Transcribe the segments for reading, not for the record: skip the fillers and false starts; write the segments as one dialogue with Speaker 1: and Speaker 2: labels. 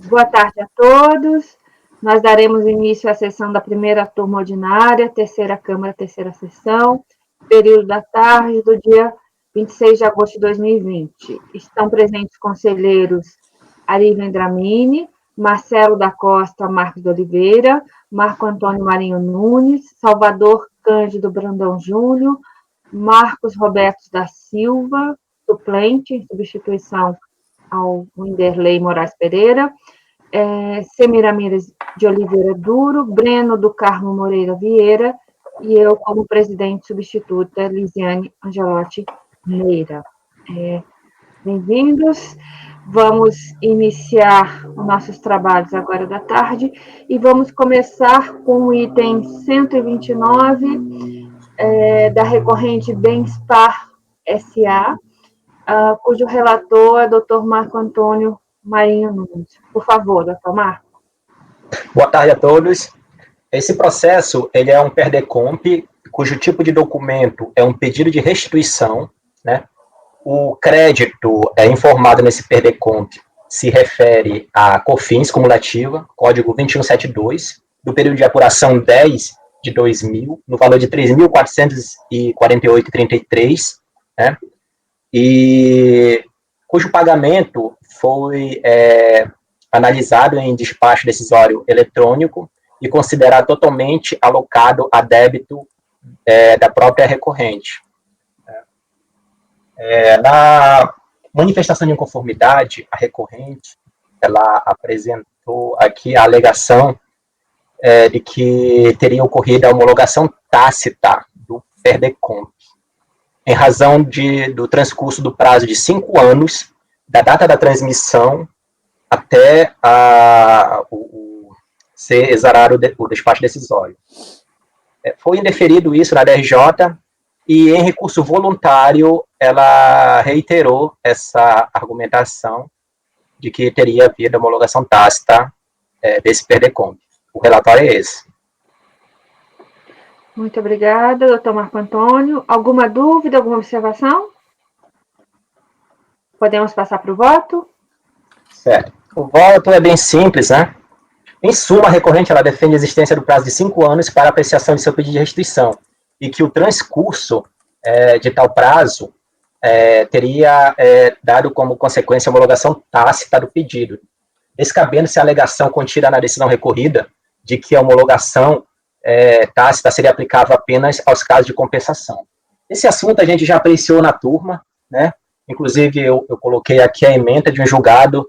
Speaker 1: Boa tarde a todos. Nós daremos início à sessão da primeira turma ordinária, terceira Câmara, terceira sessão, período da tarde do dia 26 de agosto de 2020. Estão presentes conselheiros Arílio Dramini, Marcelo da Costa Marques de Oliveira, Marco Antônio Marinho Nunes, Salvador Cândido Brandão Júnior, Marcos Roberto da Silva, suplente, em substituição ao Winderley Moraes Pereira, Semiramires de Oliveira Duro, Breno do Carmo Moreira Vieira, e eu, como presidente substituta, Lisiane Angelotti Meira. Bem-vindos. Vamos iniciar os nossos trabalhos agora da tarde e vamos começar com o item 129 da recorrente Benspar S.A., cujo relator é o Dr. Marco Antônio Marinho Nunes. Por favor, doutor Marco.
Speaker 2: Boa tarde a todos. Esse processo ele é um PERDECOMP, cujo tipo de documento é um pedido de restituição, né? O crédito informado nesse PERDECOMP se refere à COFINS cumulativa, código 2172, do período de apuração 10 de 2000, no valor de R$ 3.448,33, né? E cujo pagamento foi analisado em despacho decisório eletrônico e considerado totalmente alocado a débito da própria recorrente. Na manifestação de inconformidade, a recorrente ela apresentou aqui a alegação de que teria ocorrido a homologação tácita do PERDECOMP, em razão do transcurso do prazo de 5 anos, da data da transmissão até ser exarado o despacho decisório. Foi indeferido isso na DRJ, e em recurso voluntário, ela reiterou essa argumentação de que teria havido homologação tácita desse PERDECOMP. O relatório é esse.
Speaker 1: Muito obrigada, doutor Marco Antônio. Alguma dúvida, alguma observação? Podemos passar para o voto?
Speaker 2: Certo. O voto é bem simples, né? Em suma, a recorrente ela defende a existência do prazo de 5 anos para apreciação de seu pedido de restituição e que o transcurso de tal prazo teria dado como consequência a homologação tácita do pedido, descabendo-se a alegação contida na decisão recorrida de que a homologação tácita seria aplicável apenas aos casos de compensação. Esse assunto a gente já apreciou na turma, né? Inclusive eu coloquei aqui a ementa de um julgado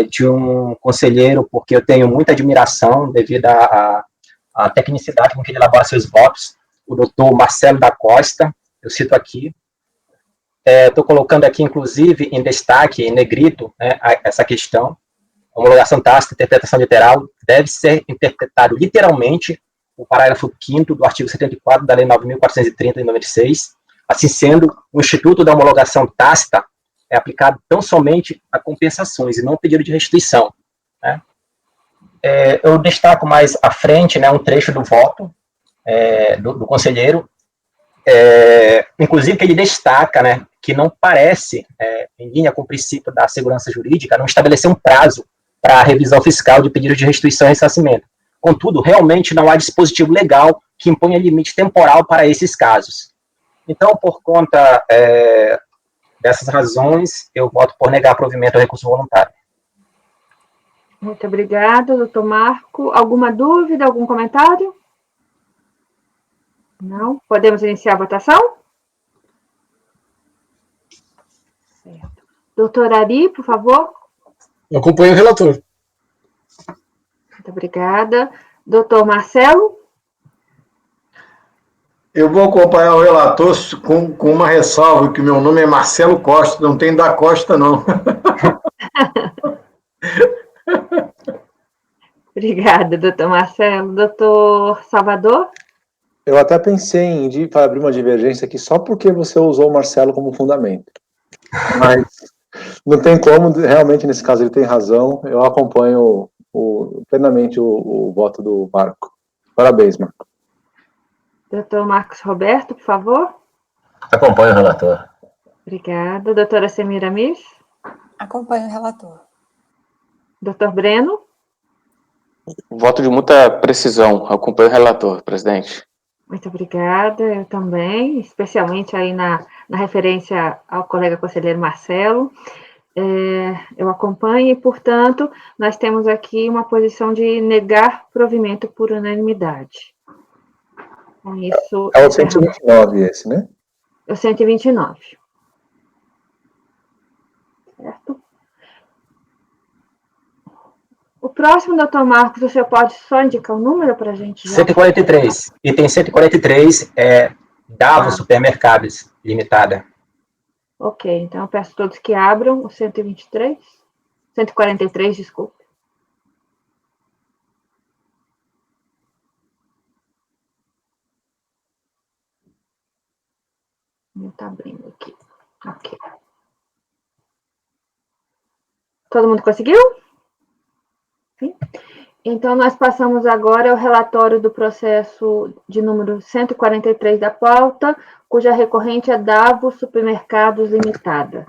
Speaker 2: de um conselheiro, porque eu tenho muita admiração devido à tecnicidade com que ele elabora seus votos, o doutor Marcelo da Costa, eu cito aqui. Estou colocando aqui, inclusive, em destaque, em negrito, né, essa questão. A homologação tácita, interpretação literal, deve ser interpretado literalmente o parágrafo 5º do artigo 74 da Lei 9.430 de 96. Assim sendo, o Instituto da Homologação Tácita é aplicado tão somente a compensações e não pedido de restituição, né? Eu destaco mais à frente, né, um trecho do voto do conselheiro, inclusive que ele destaca, né, que não parece, em linha com o princípio da segurança jurídica, não estabelecer um prazo para a revisão fiscal de pedido de restituição e ressarcimento. Contudo, realmente não há dispositivo legal que imponha limite temporal para esses casos. Então, por conta dessas razões, eu voto por negar provimento ao recurso voluntário.
Speaker 1: Muito obrigada, doutor Marco. Alguma dúvida, algum comentário? Não? Podemos iniciar a votação? Certo. Doutor Ari, por favor.
Speaker 3: Eu acompanho o relator.
Speaker 1: Muito obrigada. Doutor Marcelo?
Speaker 4: Eu vou acompanhar o relator com uma ressalva, que meu nome é Marcelo Costa, não tem da Costa, não.
Speaker 1: Obrigada, doutor Marcelo. Doutor Salvador?
Speaker 5: Eu até pensei em abrir uma divergência aqui só porque você usou o Marcelo como fundamento. Mas não tem como, realmente, nesse caso, ele tem razão. Eu acompanho plenamente o voto do Marco. Parabéns, Marco.
Speaker 1: Doutor Marcos Roberto, por favor.
Speaker 2: Acompanho o relator.
Speaker 1: Obrigada. Doutora Semiramis?
Speaker 6: Acompanho o relator.
Speaker 1: Dr. Breno?
Speaker 6: Voto de muita precisão. Acompanho o relator, presidente.
Speaker 1: Muito obrigada, eu também, especialmente aí na referência ao colega conselheiro Marcelo. Eu acompanho e, portanto, nós temos aqui uma posição de negar provimento por unanimidade. Com isso,
Speaker 5: É o 129 esse, né?
Speaker 1: o 129. Certo? O próximo, doutor Marcos, você pode só indicar o número para a gente?
Speaker 2: 143. Item 143 é Davos Supermercados Limitada.
Speaker 1: Ok, então eu peço a todos que abram o 123. 143, desculpe. Não está abrindo aqui. Ok. Todo mundo conseguiu? Sim. Então, nós passamos agora ao relatório do processo de número 143 da pauta, cuja recorrente é Davos Supermercados Limitada.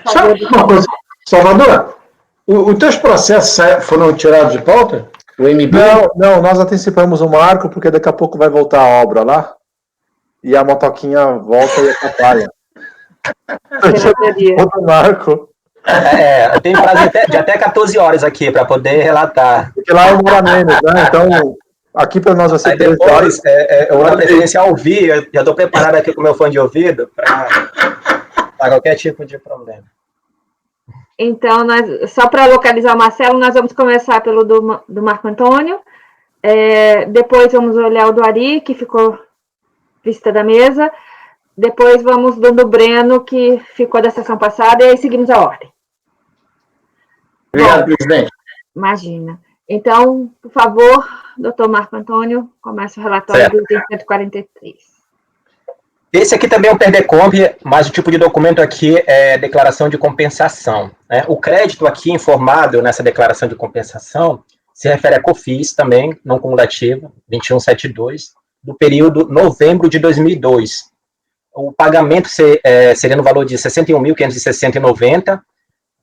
Speaker 4: Só uma coisa, Salvador, os teus processos foram tirados de pauta? O MB?
Speaker 5: Não, nós antecipamos o marco, porque daqui a pouco vai voltar a obra lá, e a motoquinha volta e atrapalha. Outro marco.
Speaker 2: Eu tenho prazo de até 14 horas aqui para poder relatar.
Speaker 5: Porque lá eu moro menos, né? Então, aqui para nós vai ser 13 horas.
Speaker 2: Eu vou dar preferência a ouvir, eu já estou preparado aqui com o meu fone de ouvido para qualquer tipo de problema.
Speaker 1: Então, só para localizar o Marcelo, nós vamos começar pelo do Marco Antônio, depois vamos olhar o do Ari, que ficou vista da mesa, depois vamos do Breno, que ficou da sessão passada, e aí seguimos a ordem.
Speaker 4: Obrigado, presidente.
Speaker 1: Imagina. Então, por favor, doutor Marco Antônio, comece o relatório do item 143.
Speaker 2: Esse aqui também é um PERDECOMP, mas o tipo de documento aqui é declaração de compensação, né? O crédito aqui informado nessa declaração de compensação se refere a COFINS também, não cumulativo, 2172, do período novembro de 2002. O pagamento seria no valor de R$ 61.560,90,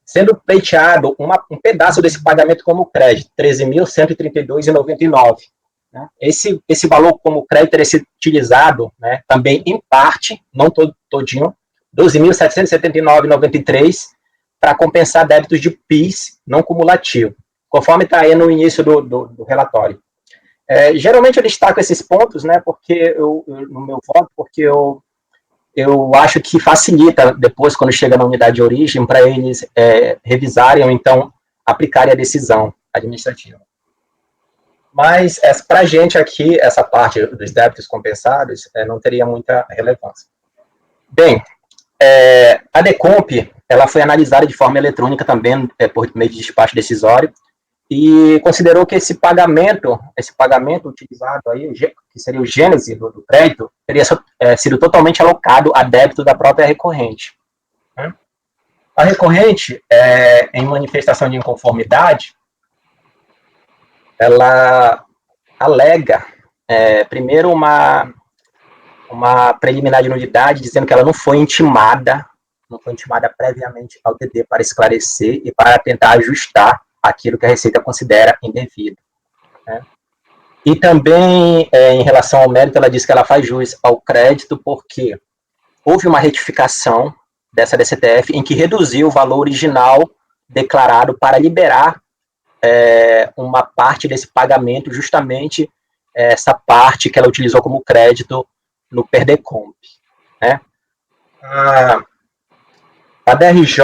Speaker 2: sendo pleiteado um pedaço desse pagamento como crédito, R$ 13.132,99. Né? Esse valor como crédito teria sido utilizado, né, também em parte, não todinho, R$ 12.779,93, para compensar débitos de PIS não cumulativo, conforme está aí no início do relatório. Geralmente eu destaco esses pontos, né, porque no meu voto, porque eu acho que facilita depois, quando chega na unidade de origem, para eles revisarem ou então aplicarem a decisão administrativa. Mas, para a gente aqui, essa parte dos débitos compensados não teria muita relevância. Bem, a DECOMP, ela foi analisada de forma eletrônica também, por meio de despacho decisório, e considerou que esse pagamento utilizado aí, que seria o gênese do crédito, teria sido totalmente alocado a débito da própria recorrente. Né? A recorrente, em manifestação de inconformidade, ela alega, primeiro, uma preliminar de nulidade, dizendo que ela não foi intimada previamente ao TD para esclarecer e para tentar ajustar aquilo que a Receita considera indevido. Né? E também, em relação ao mérito, ela diz que ela faz jus ao crédito porque houve uma retificação dessa DCTF em que reduziu o valor original declarado para liberar uma parte desse pagamento, justamente essa parte que ela utilizou como crédito no PERDECOMP. Né? A DRJ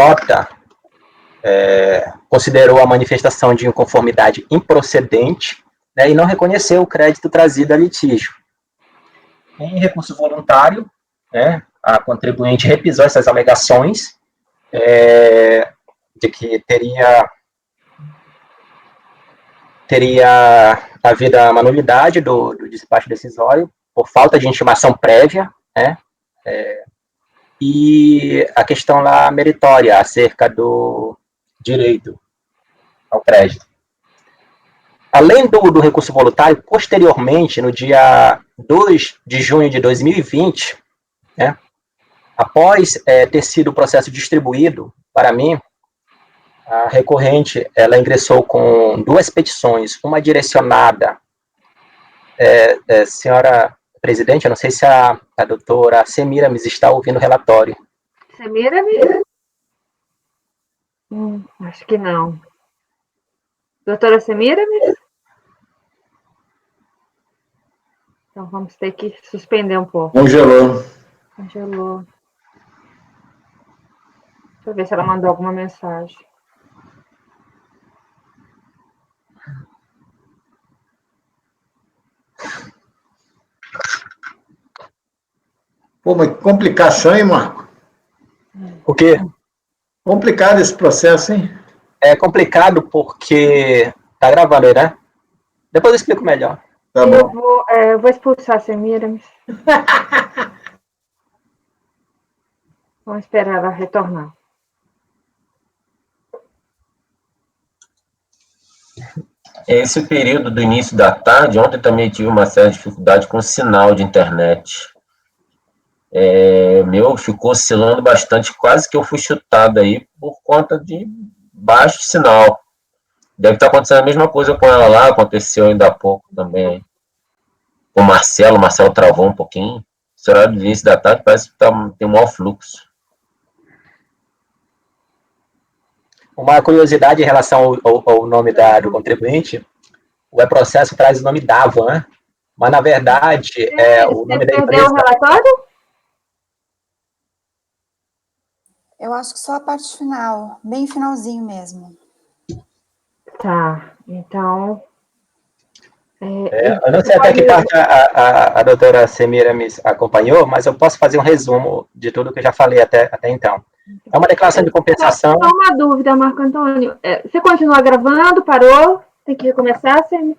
Speaker 2: considerou a manifestação de inconformidade improcedente, né, e não reconheceu o crédito trazido a litígio. Em recurso voluntário, né, a contribuinte repisou essas alegações de que teria havido a nulidade do despacho decisório por falta de intimação prévia, né, e a questão lá meritória acerca do direito ao crédito. Além do recurso voluntário, posteriormente, no dia 2 de junho de 2020, né, após ter sido o processo distribuído para mim, A recorrente, ela ingressou com 2 petições, uma direcionada, senhora presidente, eu não sei se a doutora Semiramis está ouvindo o relatório.
Speaker 1: Semiramis? Acho que não. Doutora Semiramis? Então vamos ter que suspender um pouco.
Speaker 4: Congelou.
Speaker 1: Congelou. Deixa eu ver se ela mandou alguma mensagem.
Speaker 4: Pô, mas que complicação, hein, Marco?
Speaker 2: O quê?
Speaker 4: Complicado esse processo, hein?
Speaker 2: É complicado porque tá gravando aí, né? Depois eu explico melhor.
Speaker 4: Tá bom.
Speaker 1: Eu vou expulsar a Semiramis. Vamos esperar ela retornar.
Speaker 7: Esse período do início da tarde, ontem também tive uma séria dificuldade com o sinal de internet. Meu ficou oscilando bastante, quase que eu fui chutado aí por conta de baixo sinal. Deve estar acontecendo a mesma coisa com ela lá, aconteceu ainda há pouco também. Com o Marcelo travou um pouquinho. Esse horário do início da tarde parece que tem um mau fluxo.
Speaker 2: Uma curiosidade em relação ao nome do contribuinte, o e-processo traz o nome Davan, né? Mas, na verdade, o nome da
Speaker 1: Você perdeu
Speaker 2: empresa...
Speaker 1: o relatório?
Speaker 8: Eu acho que só a parte final, bem finalzinho mesmo.
Speaker 1: Tá, então...
Speaker 2: eu não sei até que parte a doutora Semira me acompanhou, mas eu posso fazer um resumo de tudo que eu já falei até então. É uma declaração de compensação...
Speaker 1: Só uma dúvida, Marco Antônio. Você continua gravando? Parou? Tem que recomeçar, Semira?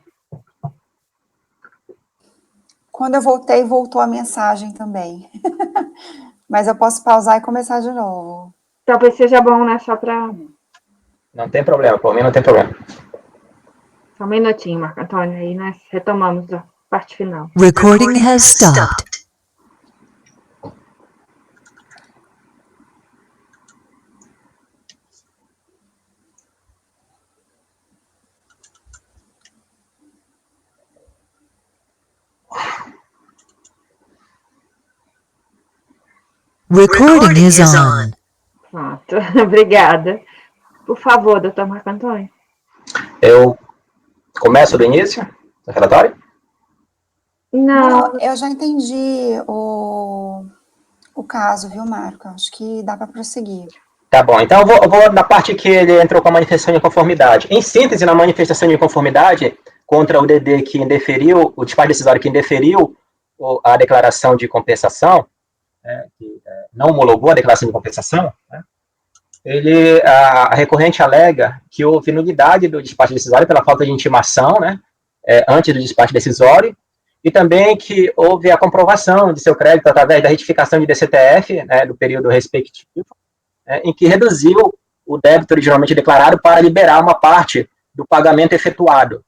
Speaker 8: Quando eu voltei, voltou a mensagem também. Mas eu posso pausar e começar de novo.
Speaker 1: Talvez seja bom, né? Só para...
Speaker 2: Não tem problema, por mim não tem problema.
Speaker 1: Só um minutinho, Marco Antônio, aí nós retomamos a parte final.
Speaker 9: Recording has stopped. Recording is on.
Speaker 1: Pronto, obrigada. Por favor, doutor Marco Antônio.
Speaker 2: Eu começo do início do relatório?
Speaker 1: Não.
Speaker 8: Eu já entendi o caso, viu, Marco? Acho que dá para prosseguir.
Speaker 2: Tá bom, então eu vou na parte que ele entrou com a manifestação de inconformidade. Em síntese, na manifestação de inconformidade contra o DD que indeferiu, o despacho decisório que indeferiu a declaração de compensação, que não homologou a declaração de compensação, né, a recorrente alega que houve nulidade do despacho decisório pela falta de intimação, né, antes do despacho decisório, e também que houve a comprovação de seu crédito através da retificação de DCTF, né, do período respectivo, em que reduziu o débito originalmente declarado para liberar uma parte do pagamento efetuado,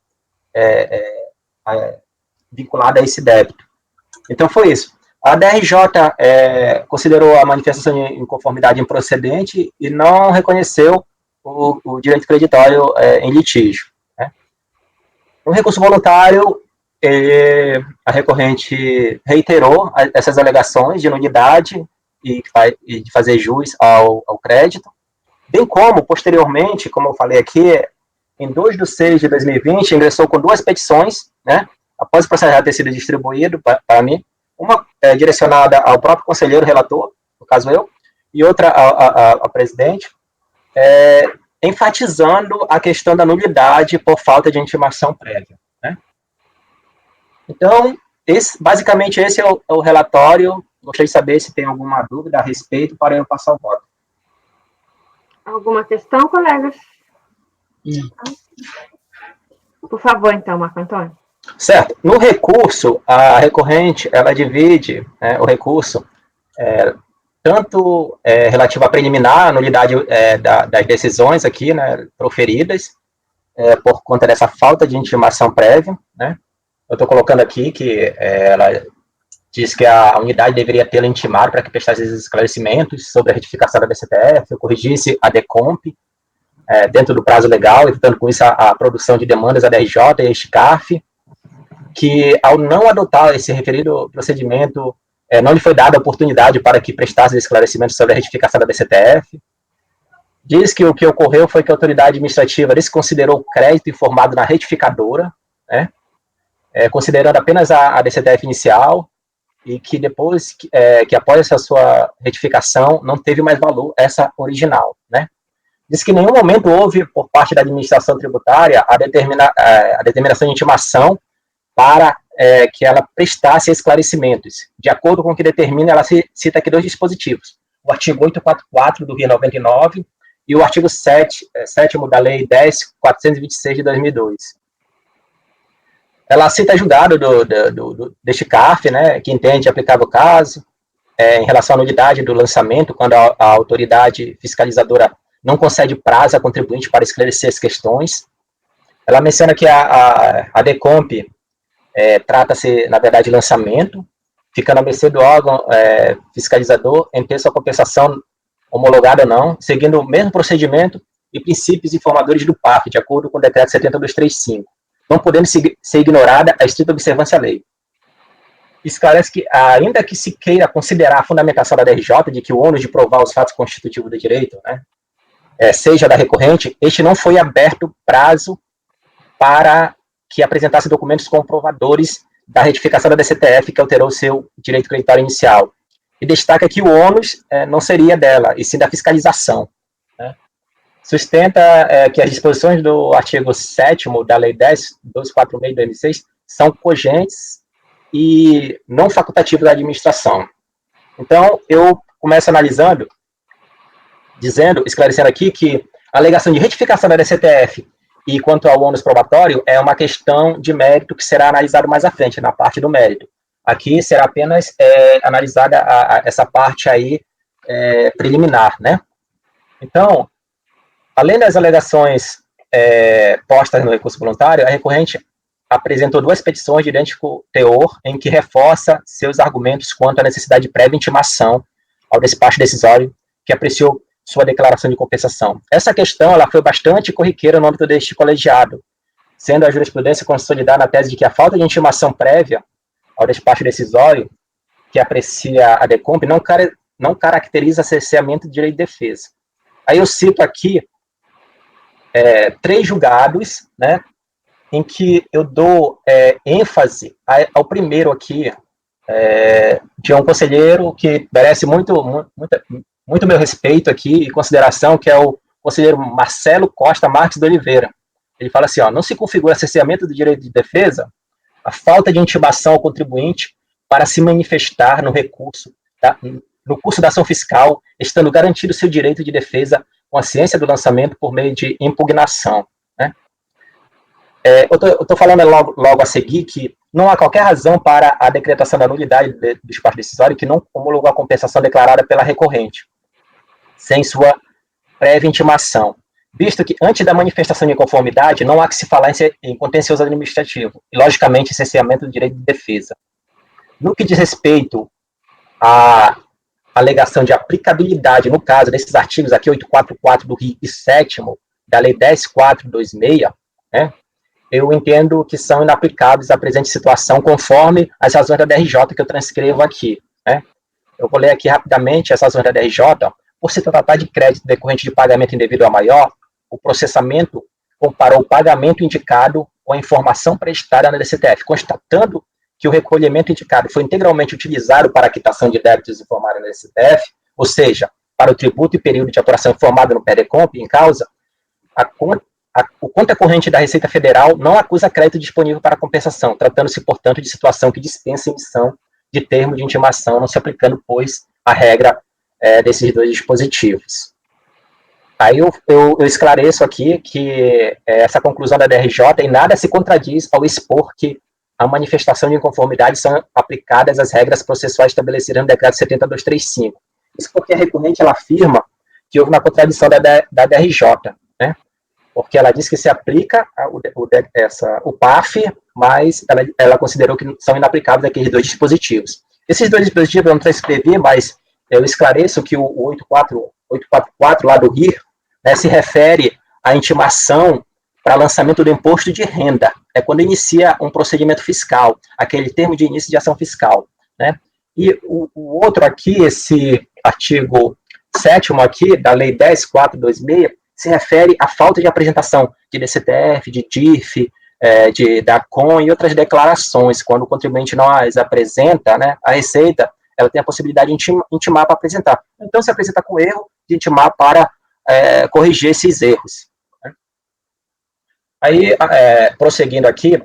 Speaker 2: vinculado a esse débito. Então, foi isso. A DRJ considerou a manifestação de inconformidade improcedente e não reconheceu o direito creditório em litígio. Né? No recurso voluntário, a recorrente reiterou essas alegações de nulidade e de fazer jus ao crédito, bem como, posteriormente, como eu falei aqui, em 2 de 6 de 2020, ingressou com 2 petições, né, após o processo já ter sido distribuído para mim, uma direcionada ao próprio conselheiro relator, no caso eu, e outra ao presidente, enfatizando a questão da nulidade por falta de intimação prévia. Né? Então, basicamente esse é o relatório. Gostaria de saber se tem alguma dúvida a respeito para eu passar o voto.
Speaker 1: Alguma questão, colegas? Por favor, então, Marco Antônio.
Speaker 2: Certo. No recurso, a recorrente, ela divide o recurso tanto relativo à preliminar, a nulidade das decisões aqui, né, proferidas, por conta dessa falta de intimação prévia, né. Eu estou colocando aqui que ela diz que a unidade deveria tê-la intimado para que prestasse esclarecimentos sobre a retificação da DCTF, corrigisse a DECOMP, dentro do prazo legal, evitando com isso a produção de demandas ADRJ e SCARF, que ao não adotar esse referido procedimento, não lhe foi dada a oportunidade para que prestasse esclarecimentos sobre a retificação da DCTF. Diz que o que ocorreu foi que a autoridade administrativa desconsiderou o crédito informado na retificadora, né, considerando apenas a DCTF inicial, e que depois, que após essa sua retificação, não teve mais valor essa original, né. Diz que em nenhum momento houve, por parte da administração tributária, a determinação de intimação para que ela prestasse esclarecimentos. De acordo com o que determina, ela cita aqui 2 dispositivos, o artigo 844 do RI 99 e o artigo 7º da Lei 10.426 de 2002. Ela cita julgado deste CARF, né, que entende aplicável o caso, em relação à nulidade do lançamento, quando a autoridade fiscalizadora não concede prazo a contribuinte para esclarecer as questões. Ela menciona que a DECOMP trata-se, na verdade, de lançamento, ficando à mercê do órgão fiscalizador em ter sua compensação homologada ou não, seguindo o mesmo procedimento e princípios informadores do PAF, de acordo com o decreto 70235, não podendo ser ignorada a estrita observância à lei. Esclarece que, ainda que se queira considerar a fundamentação da DRJ de que o ônus de provar os fatos constitutivos do direito, né, seja da recorrente, este não foi aberto prazo para que apresentasse documentos comprovadores da retificação da DCTF que alterou seu direito creditário inicial. E destaca que o ônus não seria dela, e sim da fiscalização, né. Sustenta que as disposições do artigo 7º da Lei 10.246 de 2006 são cogentes e não facultativas da administração. Então, eu começo analisando, esclarecendo aqui que a alegação de retificação da DCTF e quanto ao ônus probatório é uma questão de mérito que será analisado mais à frente, na parte do mérito. Aqui será apenas analisada essa parte aí preliminar, né? Então, além das alegações postas no recurso voluntário, a recorrente apresentou 2 petições de idêntico teor em que reforça seus argumentos quanto à necessidade de prévia intimação ao despacho decisório que apreciou sua declaração de compensação. Essa questão ela foi bastante corriqueira no âmbito deste colegiado, sendo a jurisprudência consolidada na tese de que a falta de intimação prévia ao despacho decisório que aprecia a DECOMP não caracteriza cerceamento de direito de defesa. Aí eu cito aqui 3 julgados, né, em que eu dou ênfase ao primeiro aqui, de um conselheiro que merece muito meu respeito aqui e consideração, que é o conselheiro Marcelo Costa Marques de Oliveira. Ele fala assim, não se configura cerceamento do direito de defesa a falta de intimação ao contribuinte para se manifestar no recurso, no curso da ação fiscal, estando garantido seu direito de defesa com a ciência do lançamento por meio de impugnação, né? Eu estou falando logo a seguir que não há qualquer razão para a decretação da nulidade do despacho decisório que não homologou a compensação declarada pela recorrente, sem sua prévia intimação, visto que, antes da manifestação de inconformidade, não há que se falar em contencioso administrativo, e, logicamente, cerceamento do direito de defesa. No que diz respeito à alegação de aplicabilidade, no caso desses artigos aqui, 844 do RI e 7º da Lei 10.426, né, eu entendo que são inaplicáveis à presente situação, conforme as razões da DRJ que eu transcrevo aqui, né. Eu vou ler aqui rapidamente as razões da DRJ. Por se tratar de crédito decorrente de pagamento indevido a maior, o processamento comparou o pagamento indicado com a informação prestada na DCTF, constatando que o recolhimento indicado foi integralmente utilizado para a quitação de débitos informados na DCTF, ou seja, para o tributo e período de apuração informado no PEDECOMP em causa, o conta corrente da Receita Federal não acusa crédito disponível para compensação, tratando-se, portanto, de situação que dispensa emissão de termo de intimação, não se aplicando, pois, a regra desses 2 dispositivos. Aí eu esclareço aqui que essa conclusão da DRJ em nada se contradiz ao expor que a manifestação de inconformidade são aplicadas as regras processuais estabelecidas no decreto 70235. Isso porque a recorrente ela afirma que houve uma contradição da DRJ, né? Porque ela diz que se aplica o PAF, mas ela considerou que são inaplicáveis aqueles 2 dispositivos. Esses 2 dispositivos eu não transcrevi, mas eu esclareço que o 844 lá do RIR, né, se refere a intimação para lançamento do imposto de renda. É quando inicia um procedimento fiscal, aquele termo de início de ação fiscal, né? E o outro aqui, esse artigo 7º aqui, da Lei 10.426, se refere à falta de apresentação de DCTF, de DIF, de DACON e outras declarações. Quando o contribuinte não as apresenta, né, a Receita, ela tem a possibilidade de intimar para apresentar. Então, se apresenta com erro, de intimar para corrigir esses erros. Né? Aí, prosseguindo aqui,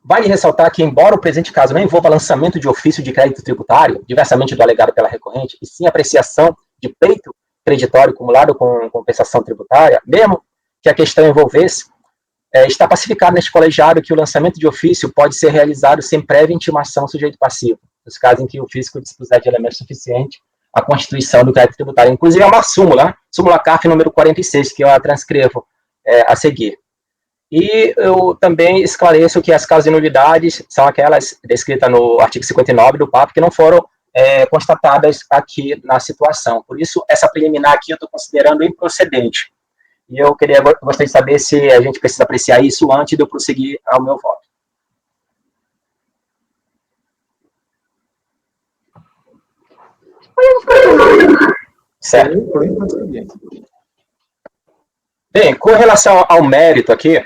Speaker 2: vale ressaltar que, embora o presente caso não envolva lançamento de ofício de crédito tributário, diversamente do alegado pela recorrente, e sim apreciação de pleito creditório acumulado com compensação tributária, mesmo que a questão envolvesse, está pacificado neste colegiado que o lançamento de ofício pode ser realizado sem prévia intimação sujeito passivo, nos casos em que o físico dispuser de elementos suficientes à constituição do crédito tributário. Inclusive, é uma súmula CARF número 46, que eu a transcrevo a seguir. E eu também esclareço que as causas de nulidades são aquelas descritas no artigo 59 do PAP, que não foram constatadas aqui na situação. Por isso, essa preliminar aqui eu estou considerando improcedente. E eu gostaria de saber se a gente precisa apreciar isso antes de eu prosseguir ao meu voto. Certo. Bem, com relação ao mérito aqui,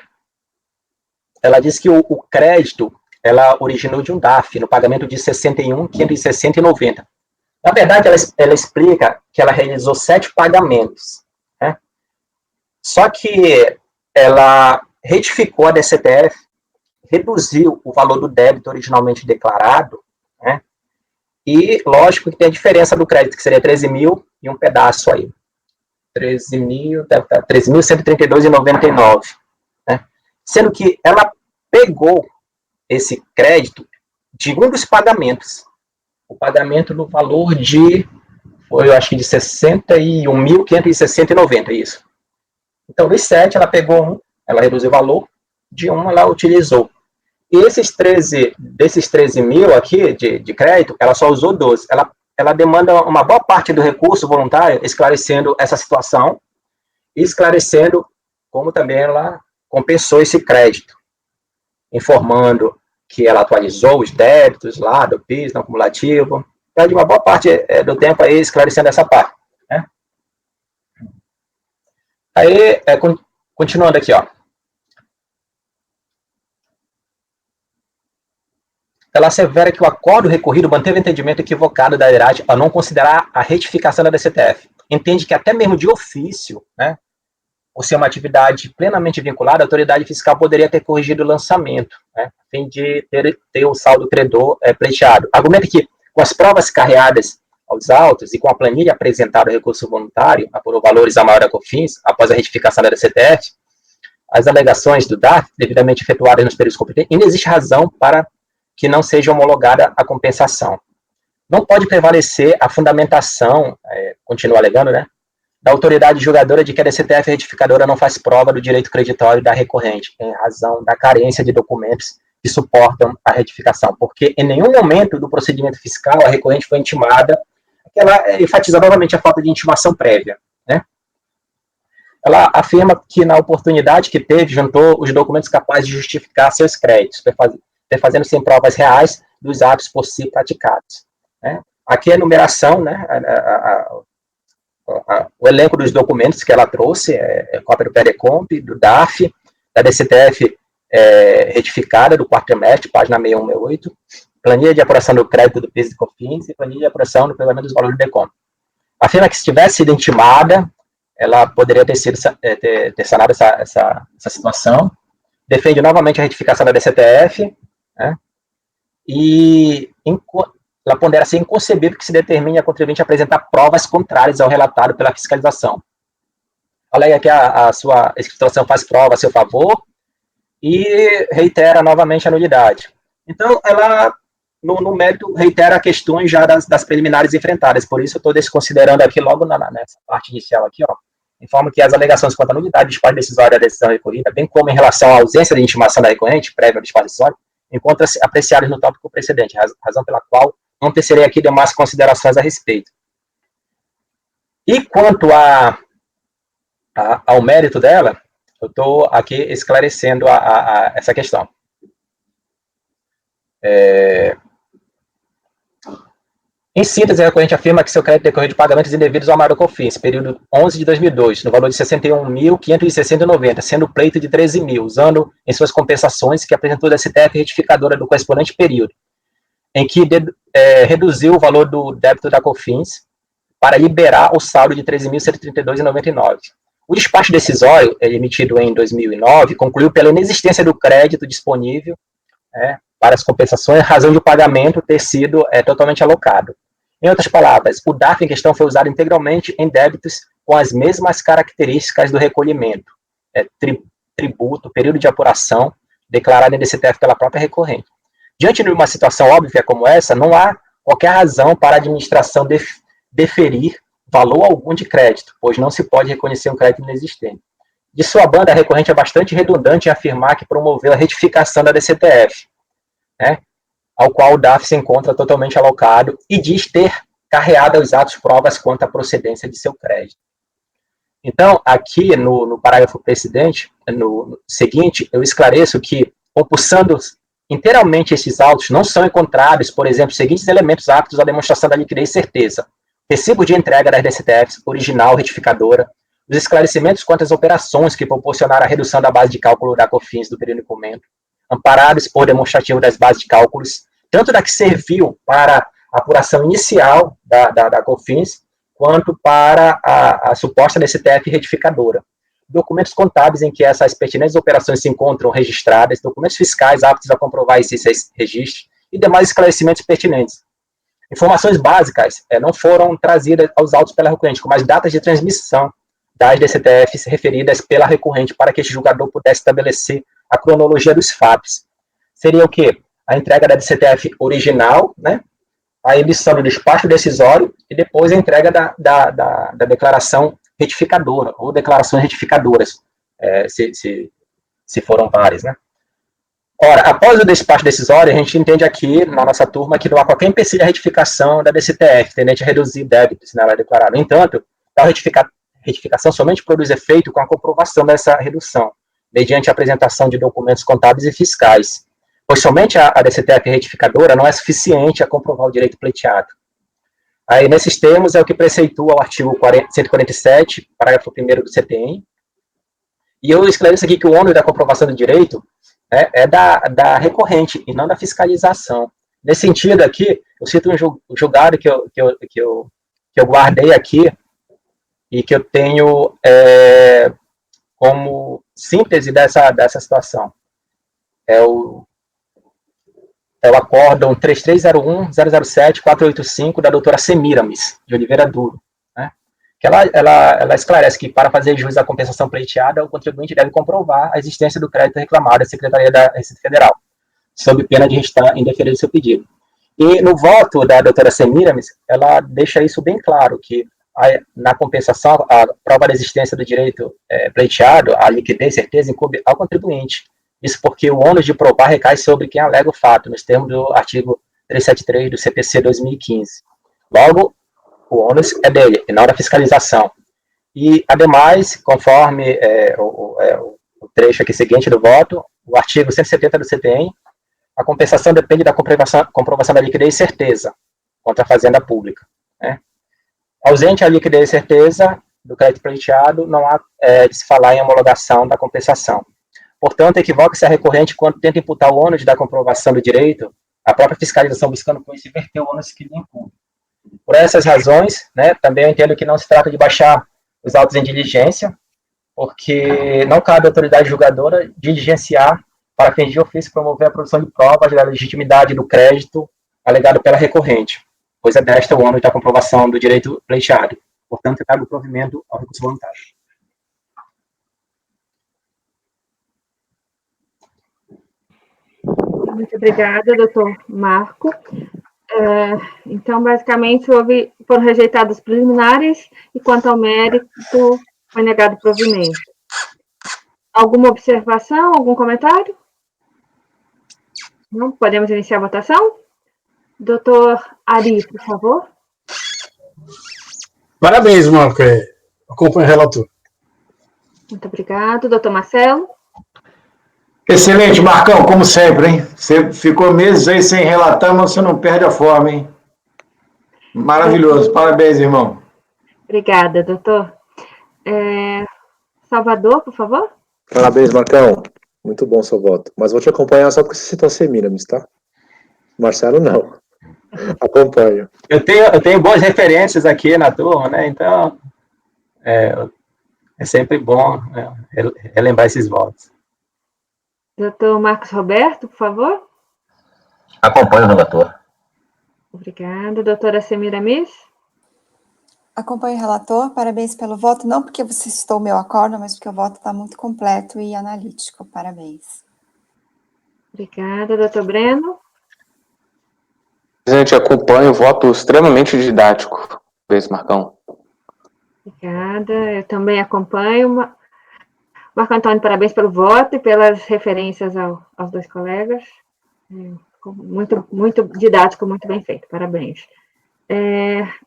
Speaker 2: ela diz que o crédito, ela originou de um DAF, no pagamento de 61, 560 e 90. Na verdade, ela explica que ela realizou 7 pagamentos, né? Só que ela retificou a DCTF, reduziu o valor do débito originalmente declarado, né? E, lógico, que tem a diferença do crédito, que seria 13 mil e um pedaço aí. 13.132,99, né? Sendo que ela pegou esse crédito de um dos pagamentos. O pagamento no valor de, eu acho que de 61.560,90, isso. Então, dos 7, ela pegou um, ela reduziu o valor, de um ela utilizou. E desses 13 mil aqui de crédito, ela só usou 12. Ela demanda uma boa parte do recurso voluntário, esclarecendo essa situação, e esclarecendo como também ela compensou esse crédito, informando que ela atualizou os débitos lá do PIS, no acumulativo, de uma boa parte do tempo aí esclarecendo essa parte. Né? Aí, continuando aqui, ó. Ela assevera que o acordo recorrido manteve o entendimento equivocado da AERAD ao não considerar a retificação da DCTF. Entende que até mesmo de ofício, né, por ser uma atividade plenamente vinculada, a autoridade fiscal poderia ter corrigido o lançamento, né, a fim de ter o saldo credor pleiteado. Argumenta que, com as provas carreadas aos autos e com a planilha apresentada ao recurso voluntário, apurou valores a maior da COFINS, após a retificação da DCTF, as alegações do DAF, devidamente efetuadas nos períodos competentes, ainda existe razão para que não seja homologada a compensação. Não pode prevalecer a fundamentação, continua alegando, né, da autoridade julgadora de que a DCTF retificadora não faz prova do direito creditório da recorrente, em razão da carência de documentos que suportam a retificação, porque em nenhum momento do procedimento fiscal a recorrente foi intimada, ela enfatiza novamente a falta de intimação prévia, né? Ela afirma que na oportunidade que teve, juntou os documentos capazes de justificar seus créditos, fazendo sem provas reais dos atos por si praticados. Né? Aqui a enumeração, né, o elenco dos documentos que ela trouxe, cópia do PERECOMP, do DAF, da DCTF retificada do quarto trimestre, página 6168, planilha de apuração do crédito do PIS e COFINS e planilha de apuração do pagamento dos valores do DECOM. Afirma que se tivesse sido intimada, ela poderia ter sanado essa situação. Defende novamente a retificação da DCTF, né? E ela pondera ser inconcebível que se determine a contribuinte apresentar provas contrárias ao relatado pela fiscalização. Alega que a sua situação faz prova a seu favor e reitera novamente a nulidade. Então, ela, no mérito, reitera questões já das preliminares enfrentadas. Por isso, eu estou desconsiderando aqui logo nessa parte inicial aqui, ó. Informo que as alegações quanto à nulidade do espaço decisório da decisão recorrida, bem como em relação à ausência de intimação da recorrente, prévia ao espaço decisório, encontram-se apreciados no tópico precedente, razão pela qual não tecerei aqui demais considerações a respeito. E quanto ao mérito dela, Eu estou aqui esclarecendo essa questão. Em síntese, a recorrente afirma que seu crédito decorreu de pagamentos indevidos ao Amaro Cofins, período 11 de 2002, no valor de R$ 61.560,90, sendo o pleito de R$ 13.000, usando em suas compensações que apresentou da STF retificadora do correspondente período, em que reduziu o valor do débito da Cofins para liberar o saldo de R$ 13.132,99. O despacho decisório, emitido em 2009, concluiu pela inexistência do crédito disponível para as compensações, razão de o pagamento ter sido totalmente alocado. Em outras palavras, o DARF em questão foi usado integralmente em débitos com as mesmas características do recolhimento, tributo, período de apuração, declarado em DCTF pela própria recorrente. Diante de uma situação óbvia como essa, não há qualquer razão para a administração deferir valor algum de crédito, pois não se pode reconhecer um crédito inexistente. De sua banda, a recorrente é bastante redundante em afirmar que promoveu a retificação da DCTF, ao qual o DARF se encontra totalmente alocado e diz ter carreado aos atos provas quanto à procedência de seu crédito. Então, aqui no parágrafo precedente, no seguinte, eu esclareço que, compulsando inteiramente esses autos, não são encontrados, por exemplo, os seguintes elementos aptos à demonstração da liquidez e certeza: recibo de entrega das DCTFs, original, retificadora, os esclarecimentos quanto às operações que proporcionaram a redução da base de cálculo da COFINS do período de documento, amparados por demonstrativo das bases de cálculos, tanto da que serviu para a apuração inicial da COFINS, quanto para a suposta DCTF retificadora. Documentos contábeis em que essas pertinentes operações se encontram registradas, documentos fiscais aptos a comprovar esses registros e demais esclarecimentos pertinentes. Informações básicas não foram trazidas aos autos pela recorrente, como as datas de transmissão das DCTFs referidas pela recorrente, para que este julgador pudesse estabelecer a cronologia dos fatos. Seria o quê? A entrega da DCTF original, a emissão do despacho decisório e depois a entrega da declaração retificadora, ou declarações retificadoras, se foram várias, Ora, após o despacho decisório, a gente entende aqui, na nossa turma, que não há qualquer empecilho à retificação da DCTF, tendente a reduzir débitos nela declarada. No entanto, a retificação somente produz efeito com a comprovação dessa redução, mediante a apresentação de documentos contábeis e fiscais, pois somente a DCTF retificadora não é suficiente a comprovar o direito pleiteado. Aí, nesses termos, é o que preceitua o artigo 147, parágrafo 1º do CTN, e eu esclareço aqui que o ônus da comprovação do direito é da recorrente e não da fiscalização. Nesse sentido aqui, eu cito um julgado que eu guardei aqui e que eu tenho como síntese dessa situação. É o acórdão 3301-007-485 da doutora Semiramis, de Oliveira Duro, que ela esclarece que, para fazer jus à compensação pleiteada, o contribuinte deve comprovar a existência do crédito reclamado à Secretaria da Receita Federal, sob pena de restar indeferido seu pedido. E no voto da doutora Semiramis, ela deixa isso bem claro, que na compensação, a prova da existência do direito pleiteado, a liquidez e certeza, incumbe ao contribuinte. Isso porque o ônus de provar recai sobre quem alega o fato, nos termos do artigo 373 do CPC 2015. Logo, o ônus é dele, e não da fiscalização. E, ademais, conforme o trecho aqui seguinte do voto, o artigo 170 do CTN, a compensação depende da comprovação da liquidez e certeza contra a fazenda pública. Ausente a liquidez e certeza do crédito pleiteado, não há de se falar em homologação da compensação. Portanto, equivoca-se a recorrente quando tenta imputar o ônus da comprovação do direito, a própria fiscalização buscando com isso inverter o ônus que lhe incumbe. Por essas razões, também eu entendo que não se trata de baixar os autos em diligência, porque não cabe à autoridade julgadora diligenciar para fins de ofício promover a produção de provas da legitimidade do crédito alegado pela recorrente, pois é desta o ônus da comprovação do direito pleiteado. Portanto, cabe o provimento ao recurso voluntário.
Speaker 1: Muito obrigada, doutor Marco. Então, basicamente, foram rejeitados os preliminares e, quanto ao mérito, foi negado o provimento. Alguma observação, algum comentário? Não? Podemos iniciar a votação? Doutor Ari, por favor.
Speaker 3: Parabéns, Marco. Acompanho o relator.
Speaker 1: Muito obrigado. Doutor Marcelo?
Speaker 4: Excelente, Marcão, como sempre, hein? Você ficou meses aí sem relatar, mas você não perde a forma, hein? Maravilhoso. Parabéns, irmão.
Speaker 1: Obrigada, doutor. Salvador, por favor?
Speaker 5: Parabéns, Marcão. Muito bom seu voto. Mas vou te acompanhar só porque você citou a Semiramis, tá? Marcelo, não. Acompanho.
Speaker 2: Eu tenho boas referências aqui na turma, né? Então, é sempre bom, né, relembrar esses votos.
Speaker 1: Doutor Marcos Roberto, por favor?
Speaker 7: Acompanho o relator.
Speaker 1: Obrigada. Doutora Semiramis?
Speaker 8: Acompanho o relator, parabéns pelo voto, não porque você citou o meu acordo, mas porque o voto está muito completo e analítico, parabéns.
Speaker 1: Obrigada. Doutor Breno?
Speaker 6: Presidente, acompanho o voto extremamente didático. Parabéns, Marcão.
Speaker 1: Obrigada. Eu também acompanho. Marco Antônio, parabéns pelo voto e pelas referências aos dois colegas. Muito, muito didático, muito bem feito. Parabéns.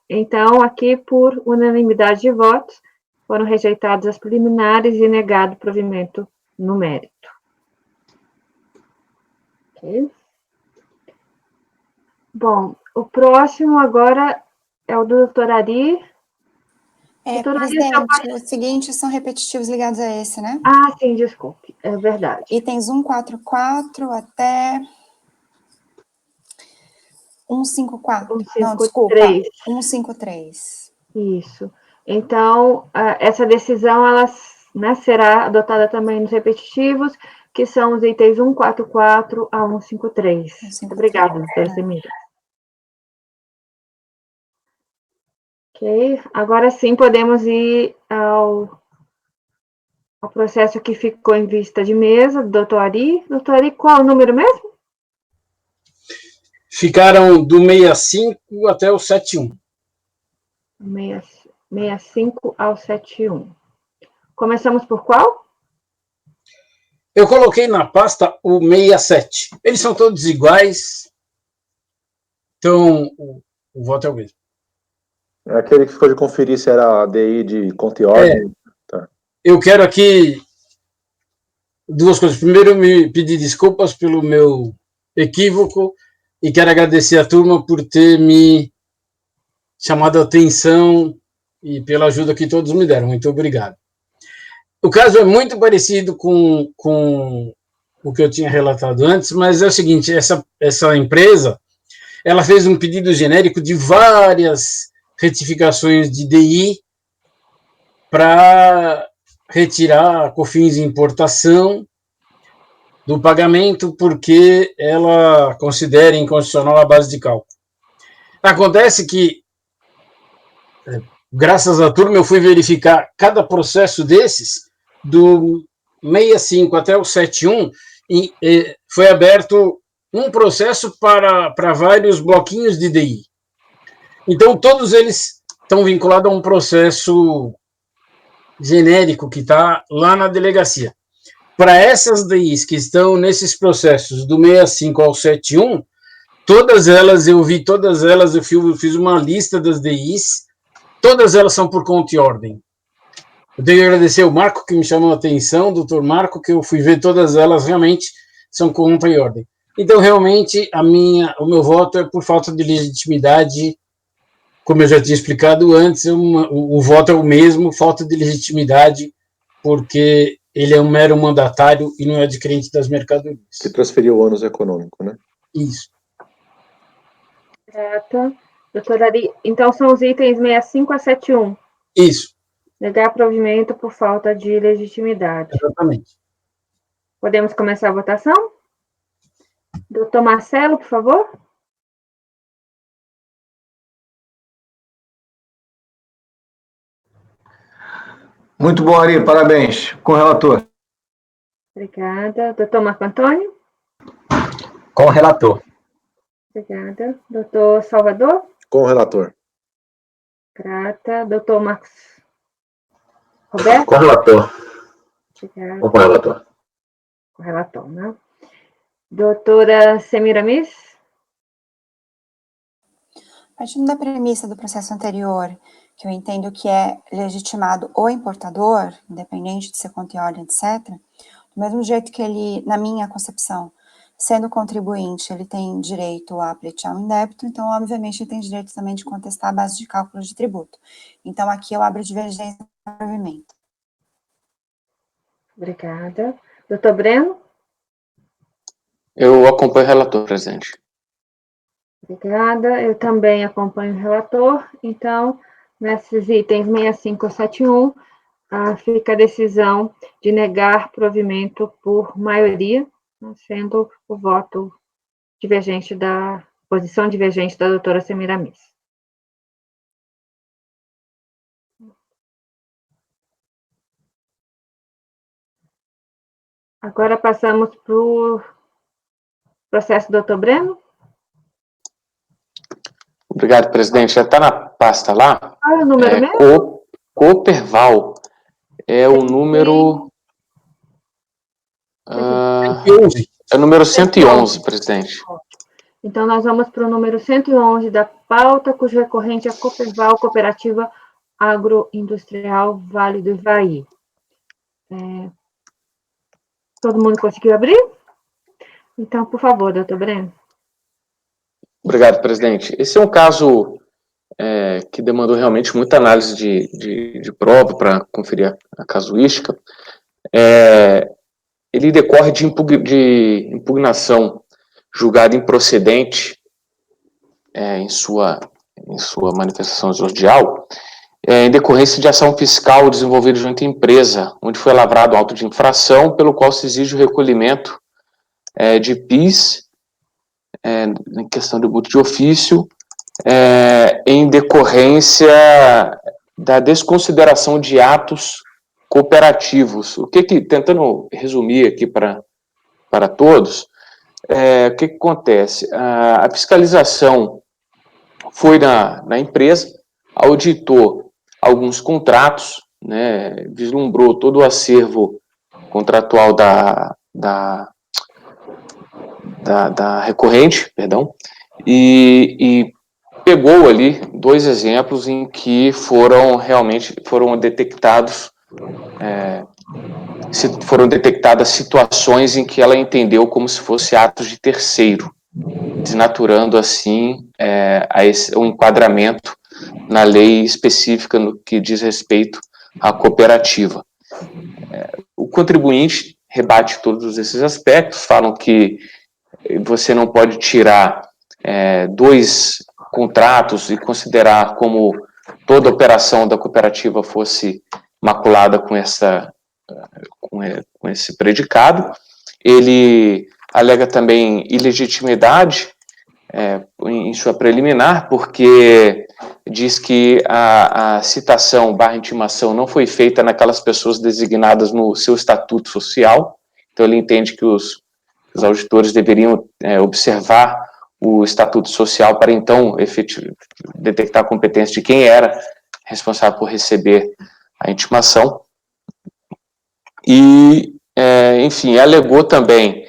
Speaker 1: Então, aqui, por unanimidade de votos, foram rejeitadas as preliminares e negado o provimento no mérito. Ok. Bom, o próximo agora é o do doutor Ari. Doutor Ari,
Speaker 8: Presidente, os seguintes são repetitivos ligados a esse, né?
Speaker 1: Ah, sim, desculpe, é verdade.
Speaker 8: Itens 144 até 154. Não, desculpa, 153.
Speaker 1: Isso. Então, essa decisão, ela, né, será adotada também nos repetitivos, que são os itens 144 a 153. Obrigada, doutora Semira. Ok, agora sim podemos ir ao processo que ficou em vista de mesa, doutor Ari. Doutor Ari, qual o número mesmo?
Speaker 3: Ficaram do 65 até o 71.
Speaker 1: 65 ao 71. Começamos por qual?
Speaker 3: Eu coloquei na pasta o 67. Eles são todos iguais, então o voto é o mesmo.
Speaker 5: É aquele que ficou de conferir se era DI de conta e ordem. Tá.
Speaker 3: Eu quero aqui duas coisas. Primeiro, me pedir desculpas pelo meu equívoco e quero agradecer a turma por ter me chamado a atenção e pela ajuda que todos me deram. Muito obrigado. O caso é muito parecido com o que eu tinha relatado antes, mas é o seguinte, essa empresa, ela fez um pedido genérico de várias retificações de DI para retirar a COFINS de importação do pagamento porque ela considera inconstitucional a base de cálculo. Acontece que, graças à turma, eu fui verificar cada processo desses, do 65 até o 71, e foi aberto um processo para vários bloquinhos de DI. Então, todos eles estão vinculados a um processo genérico que está lá na delegacia. Para essas DIs que estão nesses processos do 65 ao 71, todas elas, eu fiz uma lista das DIs, todas elas são por conta e ordem. Eu tenho que agradecer o Marco, que me chamou a atenção, doutor Marco, que eu fui ver todas elas, realmente são conta e ordem. Então, realmente, o meu voto é por falta de legitimidade. Como eu já tinha explicado antes, o voto é o mesmo, falta de legitimidade, porque ele é um mero mandatário e não é adquirente das mercadorias.
Speaker 5: Que transferiu o ônus econômico, né?
Speaker 3: Isso.
Speaker 1: Certo. Doutora Ari, então são os itens 65 a 71.
Speaker 3: Isso.
Speaker 1: Negar provimento por falta de legitimidade.
Speaker 3: Exatamente.
Speaker 1: Podemos começar a votação? Doutor Marcelo, por favor.
Speaker 4: Muito bom, Ari, parabéns. Com o relator.
Speaker 1: Obrigada. Doutor Marco Antônio?
Speaker 2: Com o relator.
Speaker 1: Obrigada. Doutor Salvador?
Speaker 5: Com o relator.
Speaker 1: Grata. Doutor Marcos Roberto?
Speaker 7: Com o relator.
Speaker 1: Obrigada.
Speaker 7: Com o relator.
Speaker 1: Com o relator, né? Doutora Semiramis?
Speaker 8: Partindo da premissa do processo anterior, que eu entendo que é legitimado o importador, independente de ser conta e ordem, etc., do mesmo jeito que ele, na minha concepção, sendo contribuinte, ele tem direito a pleitear um indébito, então, obviamente, ele tem direito também de contestar a base de cálculo de tributo. Então, aqui eu abro divergência no provimento.
Speaker 1: Obrigada. Doutor Breno?
Speaker 6: Eu acompanho o relator, presidente.
Speaker 1: Obrigada. Eu também acompanho o relator. Então, nesses itens 65 ou 71, fica a decisão de negar provimento por maioria, sendo o voto divergente da posição divergente da doutora Semiramis. Agora passamos para o processo do doutor Breno.
Speaker 6: Obrigado, presidente. Já está na pasta lá?
Speaker 1: Qual é o número mesmo?
Speaker 6: Cooperval. É o número... é o número 111, presidente.
Speaker 1: Então, nós vamos para o número 111 da pauta, cujo recorrente é a Cooperval, Cooperativa Agroindustrial Vale do Ivaí. Todo mundo conseguiu abrir? Então, por favor, doutor Breno.
Speaker 6: Obrigado, presidente. Esse é um caso que demandou realmente muita análise de prova para conferir a casuística. Ele decorre de impugnação julgada improcedente em sua manifestação exordial, em decorrência de ação fiscal desenvolvida junto à empresa, onde foi lavrado auto de infração, pelo qual se exige o recolhimento de PIS, em questão de tributo de ofício, em decorrência da desconsideração de atos cooperativos. Tentando resumir aqui para todos, o que acontece? A fiscalização foi na empresa, auditou alguns contratos, né, vislumbrou todo o acervo contratual da recorrente, perdão, e pegou ali 2 exemplos em que foram detectadas situações em que ela entendeu como se fosse atos de terceiro, desnaturando assim o enquadramento na lei específica no que diz respeito à cooperativa. O contribuinte rebate todos esses aspectos, falam que você não pode tirar 2 contratos e considerar como toda operação da cooperativa fosse maculada com esse predicado. Ele alega também ilegitimidade em sua preliminar, porque diz que a citação / intimação não foi feita naquelas pessoas designadas no seu estatuto social, então ele entende que os auditores deveriam observar o estatuto social para então detectar a competência de quem era responsável por receber a intimação. E, enfim, alegou também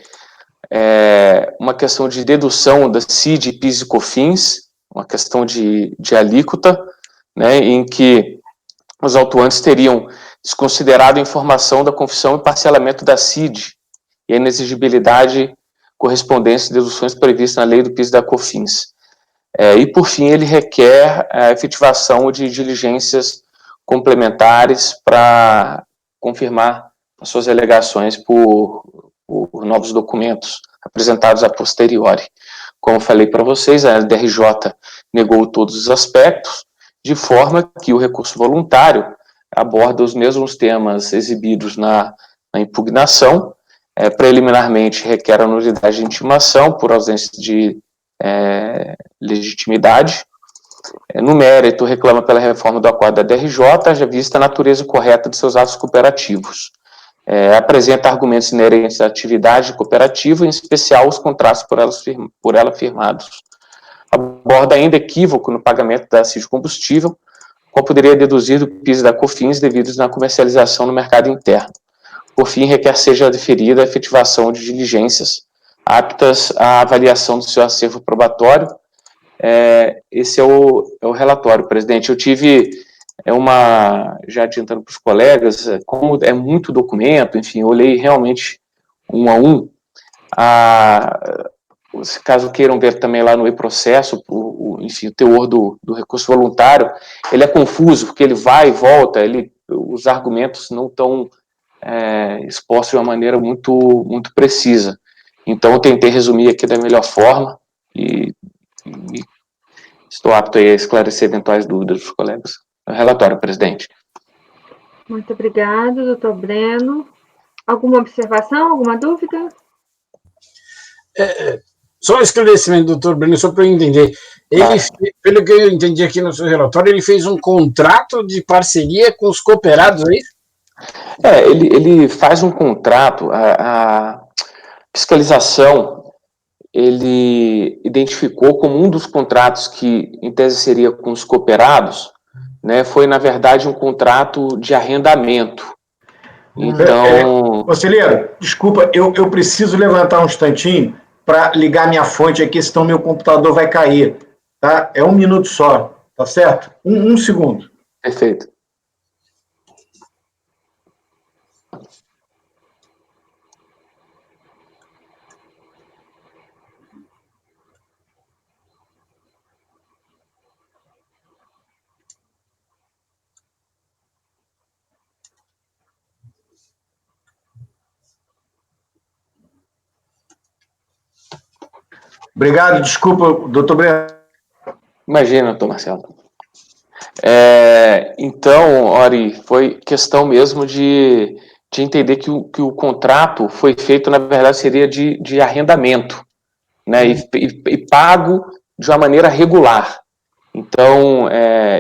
Speaker 6: uma questão de dedução da CID, PIS e COFINS, uma questão de alíquota, né, em que os autuantes teriam desconsiderado a informação da confissão e parcelamento da CID e a inexigibilidade correspondência e deduções previstas na lei do PIS e da COFINS. E, por fim, ele requer a efetivação de diligências complementares para confirmar as suas alegações por novos documentos apresentados a posteriori. Como falei para vocês, a DRJ negou todos os aspectos, de forma que o recurso voluntário aborda os mesmos temas exibidos na impugnação. Preliminarmente requer a nulidade de intimação por ausência de legitimidade. No mérito, reclama pela reforma do acordo da DRJ, haja vista a natureza correta de seus atos cooperativos. Apresenta argumentos inerentes à atividade cooperativa, em especial os contratos por ela firmados. Aborda ainda equívoco no pagamento da CID combustível, qual poderia deduzir do PIS e da COFINS devidos na comercialização no mercado interno. Por fim, requer seja deferida a efetivação de diligências aptas à avaliação do seu acervo probatório. Esse é o relatório, presidente. Eu tive já adiantando para os colegas, como é muito documento, enfim, eu olhei realmente um a um, caso queiram ver também lá no e-processo, enfim, o teor do recurso voluntário, ele é confuso, porque ele vai e volta, os argumentos não estão expostos de uma maneira muito precisa. Então, eu tentei resumir aqui da melhor forma e estou apto a esclarecer eventuais dúvidas dos colegas. Relatório, presidente.
Speaker 1: Muito obrigado, doutor Breno. Alguma observação, alguma dúvida?
Speaker 3: Só um esclarecimento, doutor Breno, só para eu entender. Ele, pelo que eu entendi aqui no seu relatório, ele fez um contrato de parceria com os cooperados, é isso?
Speaker 6: Ele faz um contrato, a fiscalização, ele identificou como um dos contratos que, em tese, seria com os cooperados, né, foi, na verdade, um contrato de arrendamento. Então...
Speaker 4: Conselheiro, desculpa, eu preciso levantar um instantinho para ligar minha fonte aqui, senão meu computador vai cair, tá? É 1 minuto só, tá certo? Um segundo.
Speaker 6: Perfeito.
Speaker 4: Obrigado, desculpa, doutor Breno.
Speaker 6: Imagina, doutor Marcelo. Então, Ori, foi questão mesmo de entender que o contrato foi feito, na verdade, seria de arrendamento, né, e pago de uma maneira regular. Então,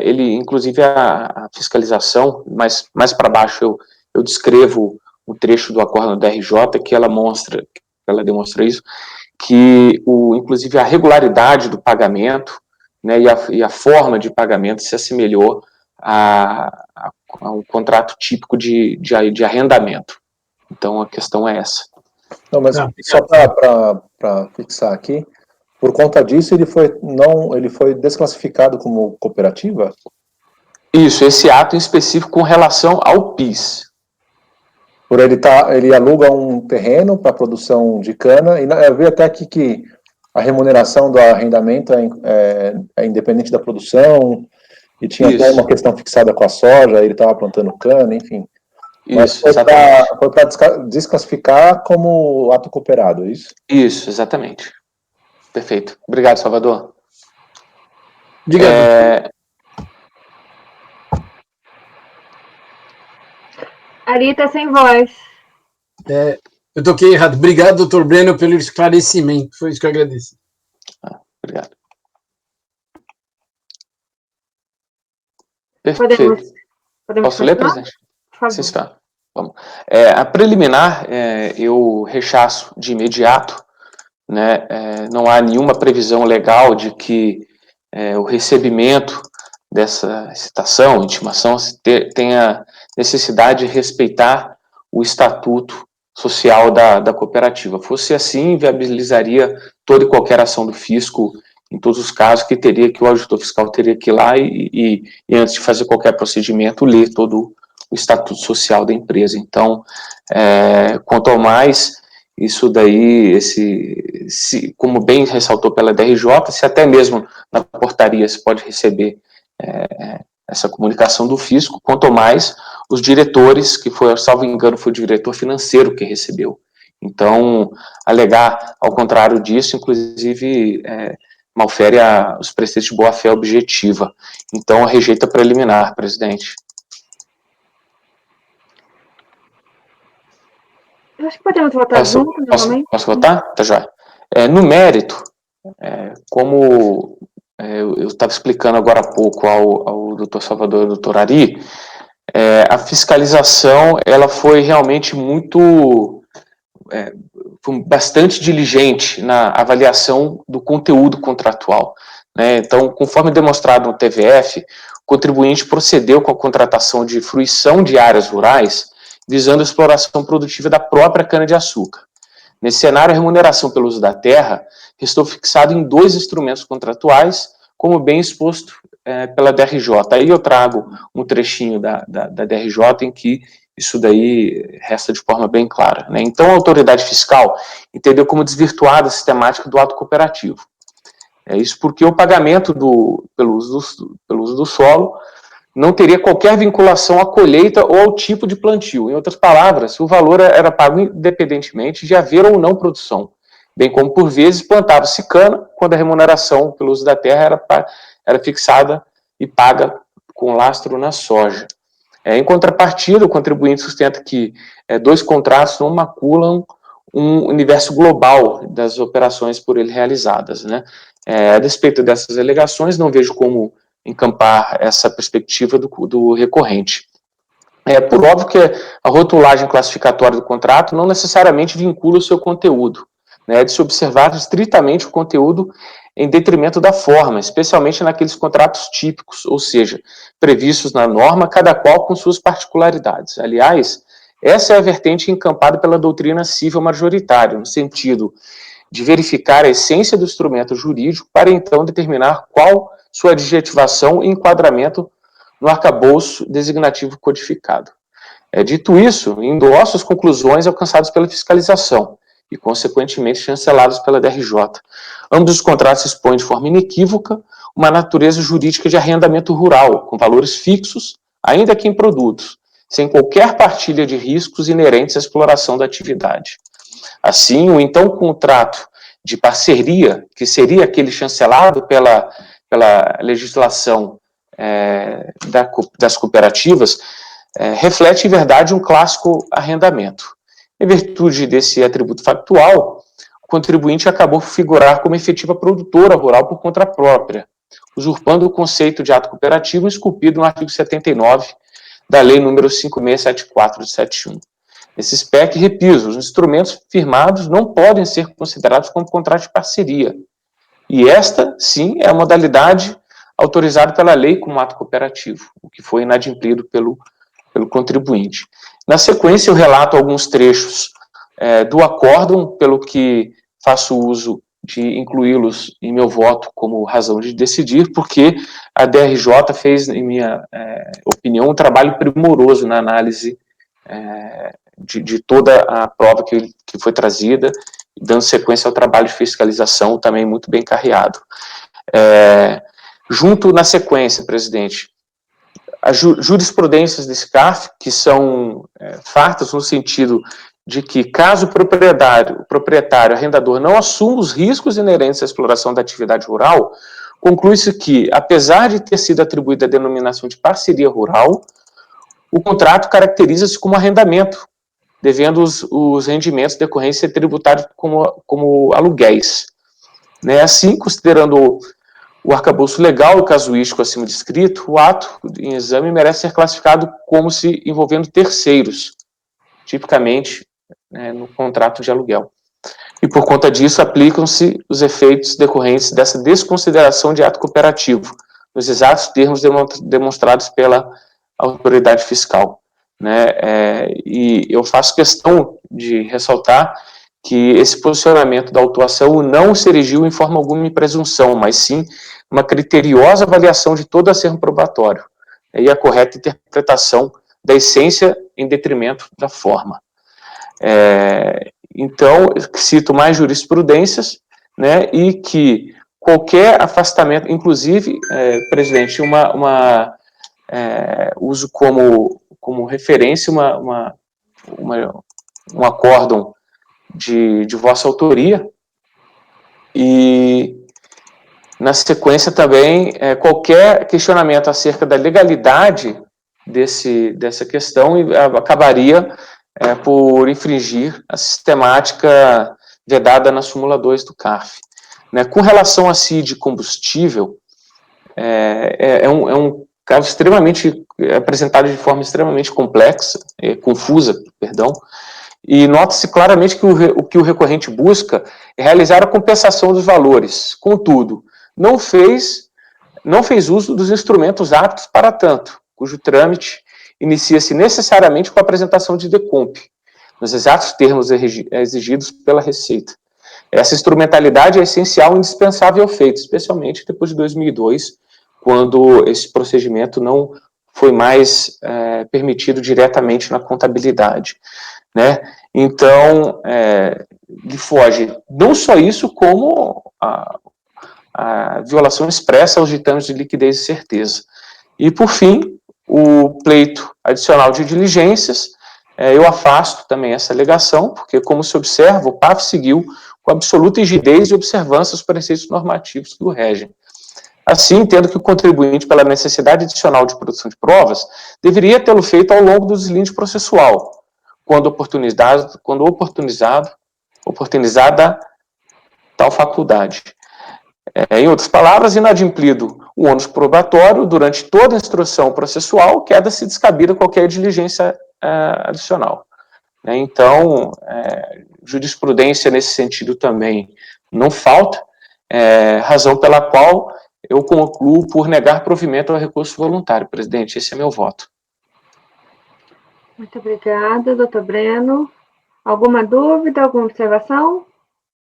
Speaker 6: ele, inclusive, a fiscalização, mais para baixo eu descrevo um trecho do acordo da DRJ que ela demonstra isso, que, inclusive, a regularidade do pagamento, né, e a forma de pagamento se assemelhou a um contrato típico de arrendamento. Então, a questão é essa.
Speaker 5: Não, mas só para fixar aqui, por conta disso ele foi desclassificado como cooperativa?
Speaker 6: Isso, esse ato em específico com relação ao PIS.
Speaker 5: Por ele aluga um terreno para produção de cana, e eu vi até aqui que a remuneração do arrendamento é independente da produção, e tinha até uma questão fixada com a soja, ele estava plantando cana, enfim. Mas foi para desclassificar como ato cooperado, é isso?
Speaker 6: Isso, exatamente. Perfeito. Obrigado, Salvador.
Speaker 3: Obrigado.
Speaker 1: Ari está sem voz.
Speaker 3: Eu toquei errado. Obrigado, doutor Breno, pelo esclarecimento. Foi isso que eu agradeci.
Speaker 6: Obrigado. Perfeito.
Speaker 1: Podemos
Speaker 6: Posso ler, presidente?
Speaker 1: Por favor.
Speaker 6: Sim, está. Vamos. A preliminar, eu rechaço de imediato, né? Não há nenhuma previsão legal de que o recebimento dessa citação, intimação, tenha necessidade de respeitar o estatuto social da cooperativa. Fosse assim, viabilizaria toda e qualquer ação do fisco, em todos os casos, que o auditor fiscal teria que ir lá e antes de fazer qualquer procedimento, ler todo o estatuto social da empresa. Então, quanto ao mais, isso daí, como bem ressaltou pela DRJ, se até mesmo na portaria se pode receber essa comunicação do fisco, quanto ao mais os diretores, que foi, salvo engano, foi o diretor financeiro que recebeu. Então, alegar ao contrário disso, inclusive, malfere os preceitos de boa-fé objetiva. Então, rejeita preliminar, presidente.
Speaker 1: Eu acho que podemos votar junto, novamente.
Speaker 6: Posso votar? Tá jóia. No mérito, como eu estava explicando agora há pouco ao doutor Salvador e ao doutor Ari, a fiscalização ela foi realmente foi bastante diligente na avaliação do conteúdo contratual, né? Então, conforme demonstrado no TVF, o contribuinte procedeu com a contratação de fruição de áreas rurais visando a exploração produtiva da própria cana-de-açúcar. Nesse cenário, a remuneração pelo uso da terra restou fixada em 2 instrumentos contratuais, como bem exposto pela DRJ. Aí eu trago um trechinho da DRJ em que isso daí resta de forma bem clara, né? Então, a autoridade fiscal entendeu como desvirtuada a sistemática do ato cooperativo. É isso porque o pagamento pelo uso do solo não teria qualquer vinculação à colheita ou ao tipo de plantio. Em outras palavras, o valor era pago independentemente de haver ou não produção, bem como, por vezes, plantava-se cana quando a remuneração pelo uso da terra era fixada e paga com lastro na soja. Em contrapartida, o contribuinte sustenta que dois contratos não maculam um universo global das operações por ele realizadas, né? A despeito dessas alegações, não vejo como encampar essa perspectiva do recorrente. Por óbvio que a rotulagem classificatória do contrato não necessariamente vincula o seu conteúdo, né? É de se observar estritamente o conteúdo em detrimento da forma, especialmente naqueles contratos típicos, ou seja, previstos na norma, cada qual com suas particularidades. Aliás, essa é a vertente encampada pela doutrina civil majoritária, no sentido de verificar a essência do instrumento jurídico para então determinar qual sua adjetivação e enquadramento no arcabouço designativo codificado. Dito isso, endosso as conclusões alcançadas pela fiscalização e, consequentemente, chanceladas pela DRJ. Ambos os contratos expõem de forma inequívoca uma natureza jurídica de arrendamento rural, com valores fixos, ainda que em produtos, sem qualquer partilha de riscos inerentes à exploração da atividade. Assim, o então contrato de parceria, que seria aquele chancelado pela legislação das cooperativas, reflete, em verdade, um clássico arrendamento. Em virtude desse atributo factual, o contribuinte acabou por figurar como efetiva produtora rural por conta própria, usurpando o conceito de ato cooperativo esculpido no artigo 79 da Lei número 5674 de 71. Nesse SPEC, repito, os instrumentos firmados não podem ser considerados como contrato de parceria. E esta, sim, é a modalidade autorizada pela lei como ato cooperativo, o que foi inadimplido pelo contribuinte. Na sequência, eu relato alguns trechos do acórdão, pelo que faço uso de incluí-los em meu voto como razão de decidir, porque a DRJ fez, em minha opinião, um trabalho primoroso na análise de toda a prova que foi trazida, dando sequência ao trabalho de fiscalização também muito bem carreado. Junto na sequência, presidente, as jurisprudências desse CARF, que são fartas no sentido de que, caso o proprietário arrendador não assuma os riscos inerentes à exploração da atividade rural, conclui-se que, apesar de ter sido atribuída a denominação de parceria rural, o contrato caracteriza-se como arrendamento, devendo os rendimentos decorrentes ser tributados como aluguéis. Assim, considerando o arcabouço legal e casuístico acima descrito, o ato em exame merece ser classificado como se envolvendo terceiros, tipicamente no contrato de aluguel. E por conta disso, aplicam-se os efeitos decorrentes dessa desconsideração de ato cooperativo, nos exatos termos demonstrados pela autoridade fiscal. E eu faço questão de ressaltar que esse posicionamento da autuação não se erigiu em forma alguma em presunção, mas sim uma criteriosa avaliação de todo acervo probatório e a correta interpretação da essência em detrimento da forma. Então, cito mais jurisprudências, e que qualquer afastamento, inclusive, presidente, uso como referência um acórdão de vossa autoria, e na sequência também qualquer questionamento acerca da legalidade dessa questão acabaria por infringir a sistemática vedada na súmula 2 do CARF. Com relação a CID combustível, é um caso extremamente apresentado de forma extremamente complexa, confusa, perdão, e nota-se claramente que o que o recorrente busca é realizar a compensação dos valores. Contudo, não fez uso dos instrumentos aptos para tanto, cujo trâmite inicia-se necessariamente com a apresentação de decomp, nos exatos termos exigidos pela Receita. Essa instrumentalidade é essencial e indispensável ao feito, especialmente depois de 2002, quando esse procedimento não foi mais permitido diretamente na contabilidade, né? Então, lhe foge não só isso, como a violação expressa aos ditames de liquidez e certeza. E, por fim, o pleito adicional de diligências, eu afasto também essa alegação, porque, como se observa, o PAF seguiu com absoluta rigidez e observância os preceitos normativos que o regem. Assim, entendo que o contribuinte, pela necessidade adicional de produção de provas, deveria tê-lo feito ao longo do deslinde processual, quando oportunizada tal faculdade. Em outras palavras, inadimplido o ônus probatório, durante toda a instrução processual, queda-se descabida qualquer diligência adicional. Então, jurisprudência nesse sentido também não falta, razão pela qual eu concluo por negar provimento ao recurso voluntário. Presidente, esse é meu voto.
Speaker 1: Muito obrigada, doutor Breno. Alguma dúvida, alguma observação?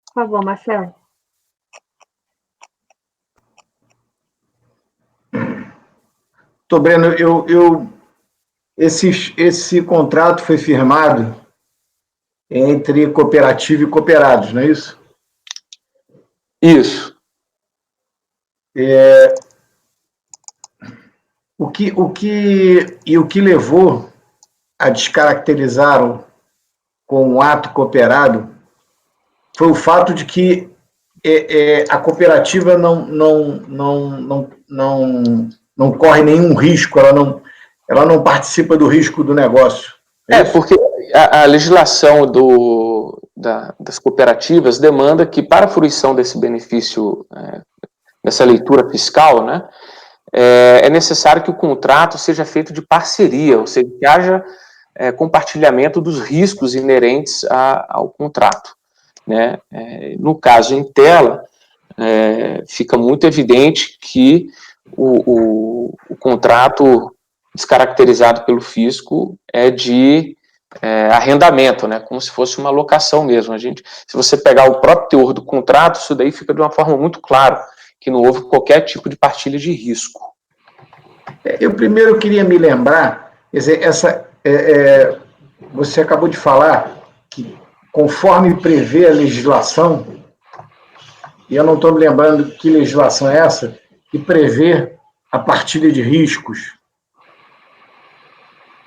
Speaker 1: Por favor, Marcelo.
Speaker 4: Doutor Breno, esse contrato foi firmado entre cooperativa e cooperados, não é isso?
Speaker 6: Isso.
Speaker 4: O que levou a descaracterizá-lo como um ato cooperado foi o fato de que a cooperativa não corre nenhum risco, ela não participa do risco do negócio.
Speaker 6: Porque a legislação das cooperativas demanda que, para a fruição desse benefício, dessa leitura fiscal, né, é necessário que o contrato seja feito de parceria, ou seja, que haja compartilhamento dos riscos inerentes ao contrato, né? No caso em tela, fica muito evidente que o contrato descaracterizado pelo fisco é de arrendamento, né, como se fosse uma locação mesmo. Se você pegar o próprio teor do contrato, isso daí fica de uma forma muito clara, que não houve qualquer tipo de partilha de risco.
Speaker 4: Eu primeiro queria me lembrar, quer dizer, você acabou de falar que, conforme prevê a legislação, e eu não estou me lembrando que legislação é essa, que prevê a partilha de riscos,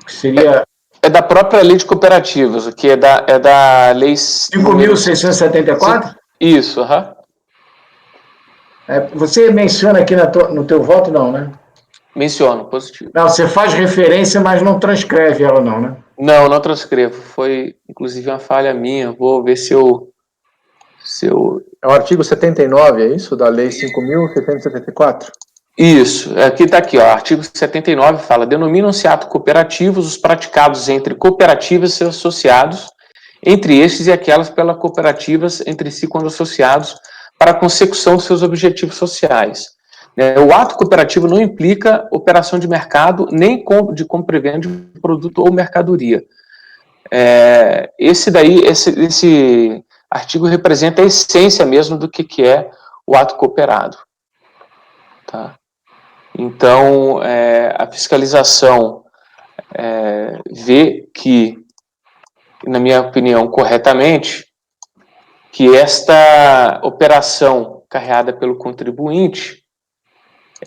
Speaker 4: que seria...
Speaker 6: É da própria lei de cooperativas, que é da lei...
Speaker 4: 5.674?
Speaker 6: Isso, aham.
Speaker 4: Você menciona aqui no teu voto, não, né?
Speaker 6: Menciono, positivo.
Speaker 4: Não, você faz referência, mas não transcreve ela, não, né?
Speaker 6: Não transcrevo. Foi, inclusive, uma falha minha. Vou ver se eu...
Speaker 5: É o artigo 79, é isso? Da lei 5.674?
Speaker 6: Isso. Está aqui, artigo 79 fala: denominam-se atos cooperativos os praticados entre cooperativas e seus associados, entre estes e aquelas pelas cooperativas entre si quando associados, para a consecução dos seus objetivos sociais. O ato cooperativo não implica operação de mercado, nem de compra e venda de produto ou mercadoria. Esse artigo representa a essência mesmo do que é o ato cooperado. Tá? Então, a fiscalização vê que, na minha opinião, corretamente, que esta operação carregada pelo contribuinte,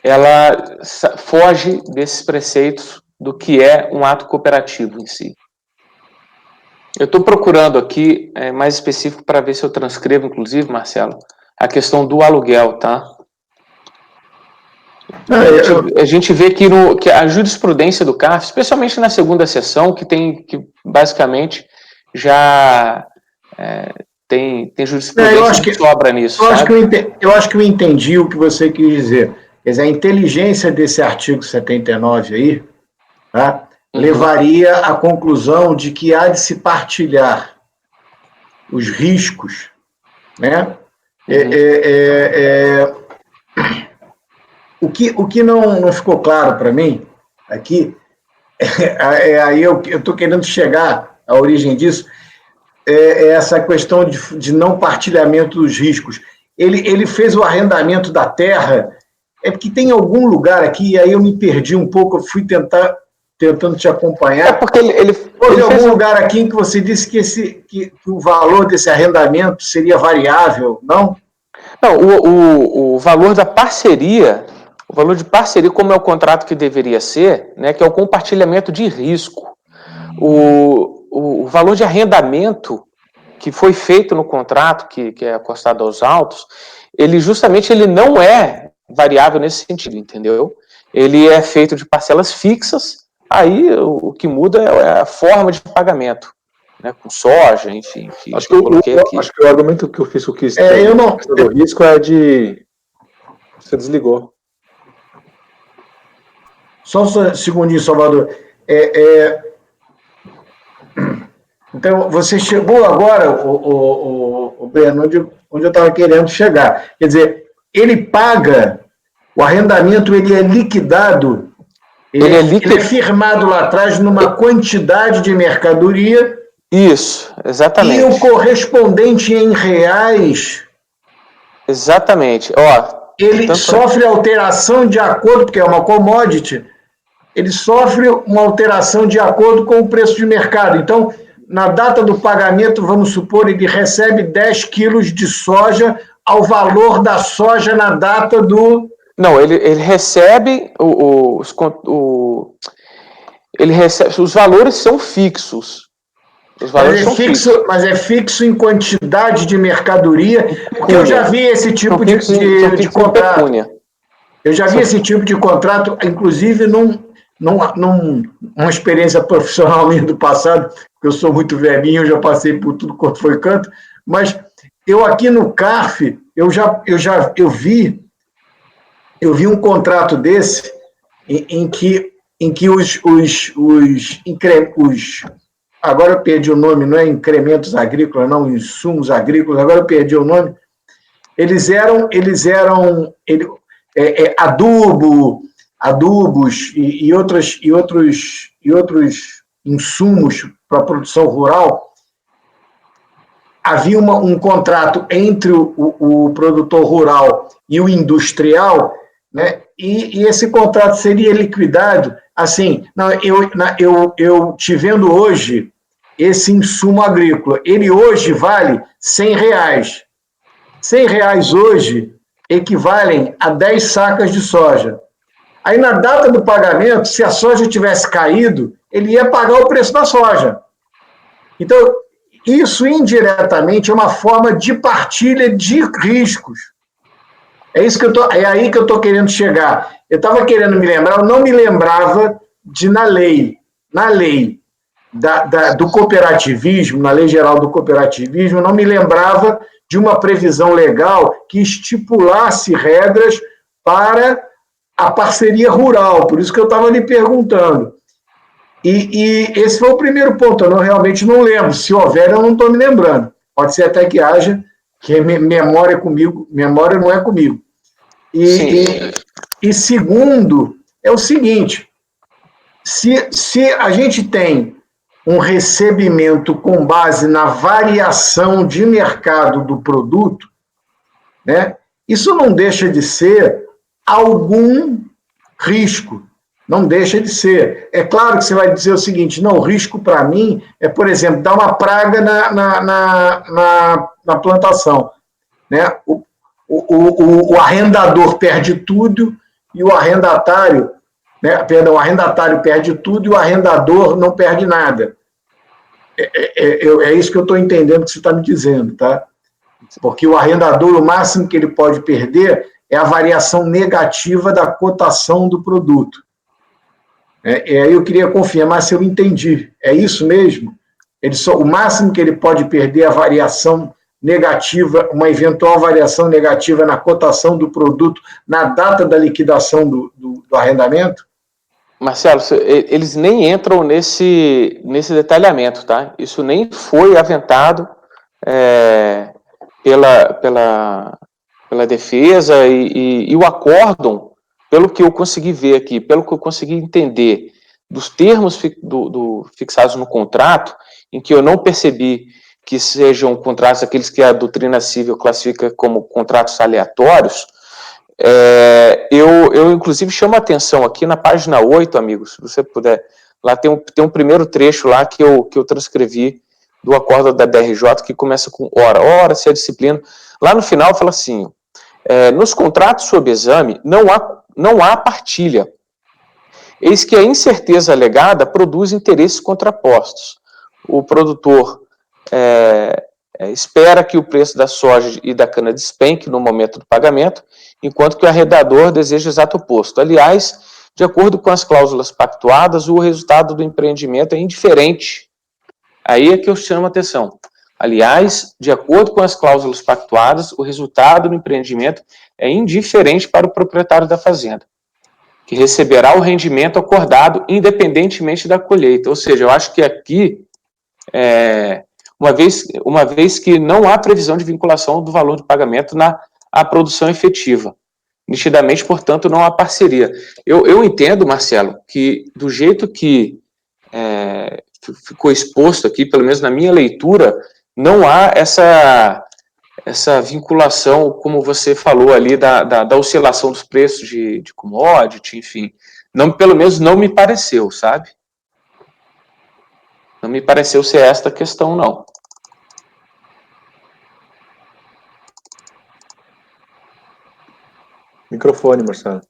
Speaker 6: ela foge desses preceitos do que é um ato cooperativo em si. Eu estou procurando aqui, mais específico, para ver se eu transcrevo, inclusive, Marcelo, a questão do aluguel, tá? A gente vê que a jurisprudência do CARF, especialmente na segunda sessão, que basicamente já tem jurisprudência que sobra nisso.
Speaker 4: Eu acho que eu entendi o que você quis dizer. Quer dizer, a inteligência desse artigo 79 aí, tá, levaria à conclusão de que há de se partilhar os riscos, né? O que não ficou claro para mim aqui, aí eu estou querendo chegar à origem disso, é essa questão de não partilhamento dos riscos. Ele fez o arrendamento da terra É porque tem algum lugar aqui, e aí eu me perdi um pouco, eu fui tentando te acompanhar.
Speaker 6: É porque ele
Speaker 4: Houve
Speaker 6: fez
Speaker 4: algum lugar aqui em que você disse que o valor desse arrendamento seria variável, não?
Speaker 6: Não, o valor da parceria, o valor de parceria, como é o contrato que deveria ser, né, que é o compartilhamento de risco. O valor de arrendamento que foi feito no contrato, que é acostado aos autos, ele justamente ele não é variável nesse sentido, entendeu? Ele é feito de parcelas fixas, aí o que muda é a forma de pagamento, né, com soja, enfim.
Speaker 5: Acho que o argumento que eu fiz com o Cristian do risco é de... Você desligou.
Speaker 4: Só um segundinho, Salvador. Então, você chegou agora, o Breno, onde eu estava querendo chegar. Quer dizer, ele paga, o arrendamento ele é liquidado, ele é firmado lá atrás numa quantidade de mercadoria.
Speaker 6: Isso, exatamente.
Speaker 4: E o correspondente em reais.
Speaker 6: Exatamente.
Speaker 4: Ele sofre alteração de acordo, porque é uma commodity, ele sofre uma alteração de acordo com o preço de mercado. Então, na data do pagamento, vamos supor, ele recebe 10 quilos de soja ao valor da soja na data do...
Speaker 6: Não, ele recebe ele recebe, os valores são fixos. Os valores são fixos.
Speaker 4: Mas é fixo em quantidade de mercadoria, porque eu já vi esse tipo de contrato. Eu já vi esse tipo de contrato, inclusive numa experiência profissional minha do passado, porque eu sou muito velhinho, eu já passei por tudo quanto foi canto, mas eu aqui no CARF, eu vi um contrato desse em que os agora eu perdi o nome, não é incrementos agrícolas, não, insumos agrícolas, agora eu perdi o nome, eles eram adubos e outros insumos para a produção rural. Havia um contrato entre o produtor rural e o industrial, né? E esse contrato seria liquidado assim. Eu te vendo hoje esse insumo agrícola, ele hoje vale R$100. R$100 hoje equivalem a 10 sacas de soja. Aí, na data do pagamento, se a soja tivesse caído, ele ia pagar o preço da soja. Então, isso indiretamente é uma forma de partilha de riscos. É aí que eu estou querendo chegar. Eu estava querendo me lembrar, eu não me lembrava de na lei do cooperativismo, na lei geral do cooperativismo, eu não me lembrava de uma previsão legal que estipulasse regras para a parceria rural, por isso que eu estava lhe perguntando. E esse foi o primeiro ponto, eu realmente não lembro. Se houver, eu não estou me lembrando. Pode ser até que haja, que memória não é comigo. E segundo, é o seguinte, se a gente tem um recebimento com base na variação de mercado do produto, né, isso não deixa de ser algum risco, não deixa de ser. É claro que você vai dizer o seguinte, não, o risco para mim é, por exemplo, dar uma praga na plantação, né? O arrendador perde tudo e o arrendatário, né? Perdão, o arrendatário perde tudo e o arrendador não perde nada. É isso que eu estou entendendo que você está me dizendo, tá? Porque o arrendador, o máximo que ele pode perder é a variação negativa da cotação do produto. Aí eu queria confirmar se eu entendi. É isso mesmo? O máximo que ele pode perder é a variação negativa, uma eventual variação negativa na cotação do produto na data da liquidação do arrendamento?
Speaker 6: Marcelo, eles nem entram nesse detalhamento, tá? Isso nem foi aventado pela defesa e o acórdão, pelo que eu consegui ver aqui, pelo que eu consegui entender dos termos fixados no contrato, em que eu não percebi que sejam contratos aqueles que a doutrina civil classifica como contratos aleatórios, Eu, inclusive, chamo a atenção aqui na página 8, amigos, se você puder. Lá tem um primeiro trecho lá que eu transcrevi do acordo da DRJ, que começa com ora, se a disciplina. Lá no final fala assim, nos contratos sob exame não há partilha. Eis que a incerteza alegada produz interesses contrapostos. O produtor espera que o preço da soja e da cana despenque no momento do pagamento, enquanto que o arrendador deseja o exato oposto. Aliás, de acordo com as cláusulas pactuadas, o resultado do empreendimento é indiferente. Aí é que eu chamo a atenção. Aliás, de acordo com as cláusulas pactuadas, o resultado do empreendimento é indiferente para o proprietário da fazenda, que receberá o rendimento acordado independentemente da colheita. Ou seja, eu acho que aqui, uma vez que não há previsão de vinculação do valor do pagamento à produção efetiva. Nitidamente, portanto, não há parceria. Eu entendo, Marcelo, que do jeito que ficou exposto aqui, pelo menos na minha leitura, não há essa vinculação, como você falou ali, da oscilação dos preços de commodity, enfim. Pelo menos não me pareceu, sabe? Não me pareceu ser esta questão, não.
Speaker 5: Microfone, Marcelo.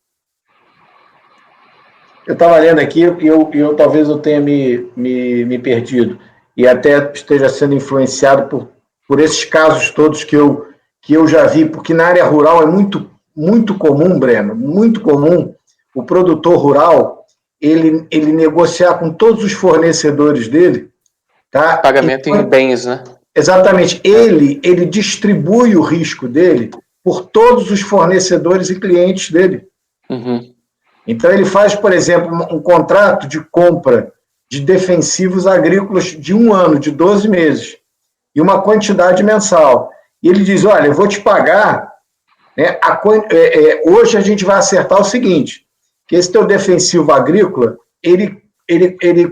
Speaker 4: Eu estava lendo aqui e talvez eu tenha me perdido e até esteja sendo influenciado por esses casos todos que eu já vi, porque na área rural é muito, muito comum, Breno, muito comum o produtor rural ele negociar com todos os fornecedores dele, tá?
Speaker 6: Pagamento em bens, né?
Speaker 4: Exatamente. Ele distribui o risco dele por todos os fornecedores e clientes dele.
Speaker 6: Uhum.
Speaker 4: Então, ele faz, por exemplo, um contrato de compra de defensivos agrícolas de 1 ano, de 12 meses, e uma quantidade mensal. E ele diz, olha, eu vou te pagar, né, hoje a gente vai acertar o seguinte, que esse teu defensivo agrícola, ele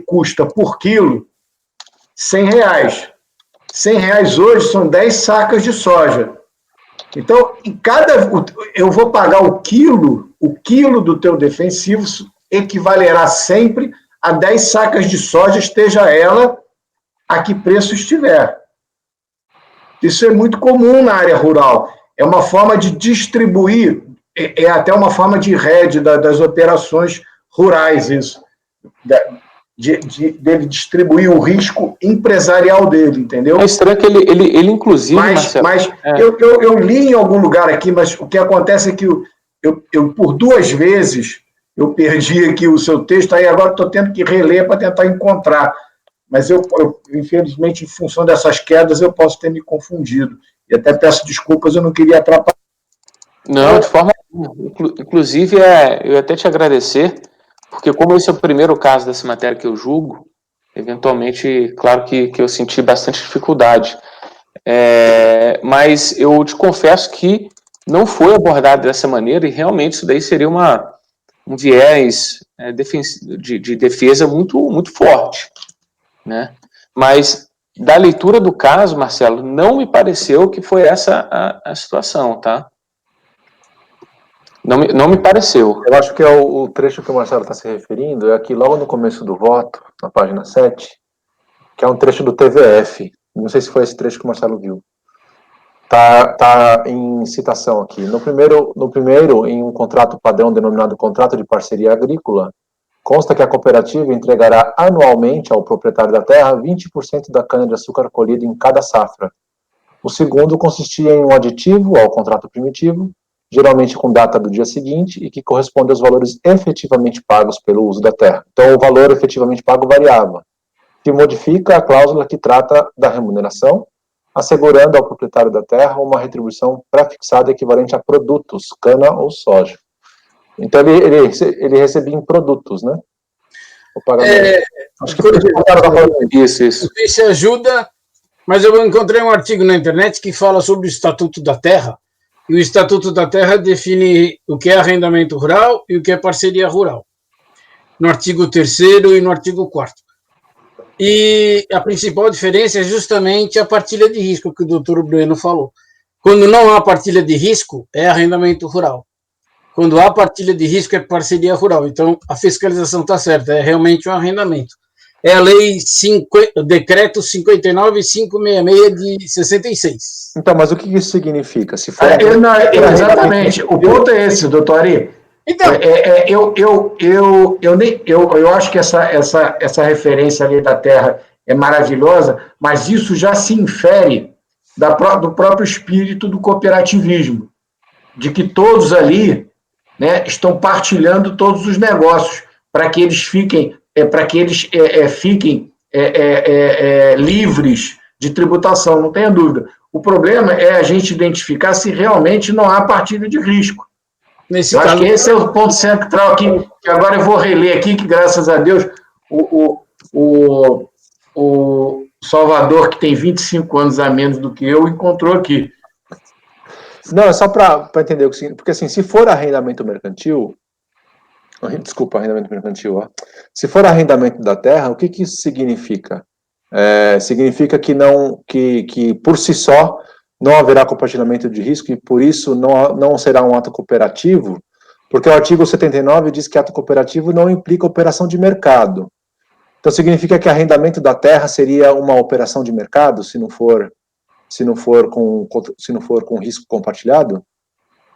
Speaker 4: custa por quilo R$100. R$100 hoje são 10 sacas de soja. Então, eu vou pagar o quilo do teu defensivo equivalerá sempre a 10 sacas de soja, esteja ela a que preço estiver. Isso é muito comum na área rural. É uma forma de distribuir, é até uma forma de rede das operações rurais, isso. Dele distribuir o risco empresarial dele, entendeu?
Speaker 6: É estranho que ele inclusive,
Speaker 4: Mas eu li em algum lugar aqui, mas o que acontece é que eu por 2 vezes, eu perdi aqui o seu texto, aí agora estou tendo que reler para tentar encontrar. Mas eu, infelizmente, em função dessas quedas, eu posso ter me confundido. E até peço desculpas, eu não queria atrapalhar.
Speaker 6: Não, de forma alguma. Inclusive, eu até te agradecer, porque como esse é o primeiro caso dessa matéria que eu julgo, eventualmente, claro que eu senti bastante dificuldade. Mas eu te confesso que não foi abordado dessa maneira e realmente isso daí seria um viés de defesa muito, muito forte, né? Mas da leitura do caso, Marcelo, não me pareceu que foi essa a situação, tá? Não me pareceu.
Speaker 5: Eu acho que é o trecho que o Marcelo está se referindo, é aqui logo no começo do voto, na página 7, que é um trecho do TVF. Não sei se foi esse trecho que o Marcelo viu. Tá em citação aqui. No primeiro, em um contrato padrão denominado contrato de parceria agrícola, consta que a cooperativa entregará anualmente ao proprietário da terra 20% da cana-de-açúcar colhida em cada safra. O segundo consistia em um aditivo ao contrato primitivo, geralmente com data do dia seguinte, e que corresponde aos valores efetivamente pagos pelo uso da terra. Então, o valor efetivamente pago variava. Se modifica a cláusula que trata da remuneração, assegurando ao proprietário da terra uma retribuição pré-fixada equivalente a produtos, cana ou soja. Então, ele recebia em produtos, né? O pagamento. Acho que
Speaker 6: isso.
Speaker 3: Isso ajuda, mas eu encontrei um artigo na internet que fala sobre o Estatuto da Terra, e o Estatuto da Terra define o que é arrendamento rural e o que é parceria rural, no artigo 3º e no artigo 4º. E a principal diferença é justamente a partilha de risco que o doutor Breno falou. Quando não há partilha de risco, é arrendamento rural. Quando há partilha de risco, é parceria rural. Então, a fiscalização está certa, é realmente um arrendamento. É a lei decreto 59.566 de 66.
Speaker 5: Então, mas o que isso significa? Se for
Speaker 4: exatamente. O ponto é esse, doutor Ari.
Speaker 3: Então,
Speaker 4: eu acho que essa referência ali da terra é maravilhosa, mas isso já se infere do próprio espírito do cooperativismo, de que todos ali, né, estão partilhando todos os negócios para que eles fiquem livres de tributação, não tenha dúvida. O problema é a gente identificar se realmente não há partilha de risco. Eu acho que esse é o ponto central aqui, que agora eu vou reler aqui, que graças a Deus o Salvador, que tem 25 anos a menos do que eu, encontrou aqui.
Speaker 5: Não, é só para entender o que significa. Porque, assim, se for arrendamento mercantil. Desculpa, arrendamento mercantil. Ó. Se for arrendamento da terra, o que isso significa? Significa que por si só não haverá compartilhamento de risco e por isso não será um ato cooperativo, porque o artigo 79 diz que ato cooperativo não implica operação de mercado. Então significa que arrendamento da terra seria uma operação de mercado, se não for com risco compartilhado?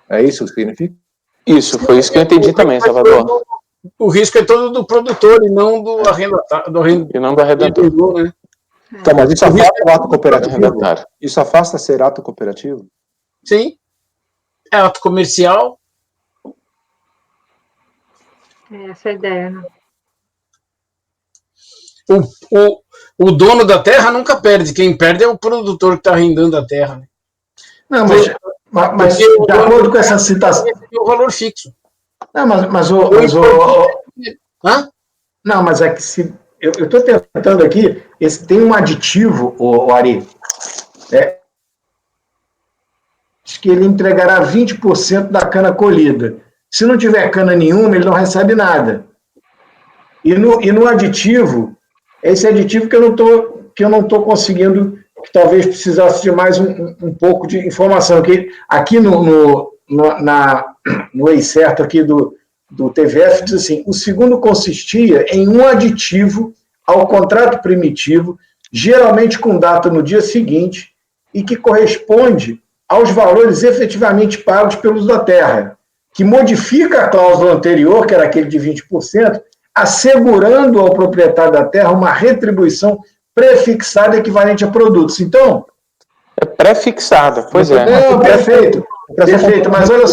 Speaker 5: É isso que significa?
Speaker 6: Isso, foi isso que eu entendi também, Salvador.
Speaker 3: O risco é todo do produtor e não do arrendatário.
Speaker 6: E não do arrendatário.
Speaker 5: Né? Então, mas isso afasta o ato cooperativo? Isso afasta ser ato cooperativo?
Speaker 3: Sim. É ato comercial.
Speaker 1: Essa é a ideia, né?
Speaker 3: O dono da terra nunca perde. Quem perde é o produtor que está arrendando a terra. Né?
Speaker 4: Não, mas de acordo com essa citação...
Speaker 3: O valor fixo.
Speaker 4: Não, mas é que se... Eu estou tentando aqui, tem um aditivo, o Ari, diz que ele entregará 20% da cana colhida. Se não tiver cana nenhuma, ele não recebe nada. E no aditivo, esse aditivo que eu não tô conseguindo, que talvez precisasse de mais um pouco de informação. Que aqui no lei certo aqui do TVF diz assim: o segundo consistia em um aditivo ao contrato primitivo, geralmente com data no dia seguinte, e que corresponde aos valores efetivamente pagos pelos da terra, que modifica a cláusula anterior, que era aquele de 20%, assegurando ao proprietário da terra uma retribuição prefixada equivalente a produtos. Então...
Speaker 6: É prefixada, pois é.
Speaker 4: Perfeito, mas olha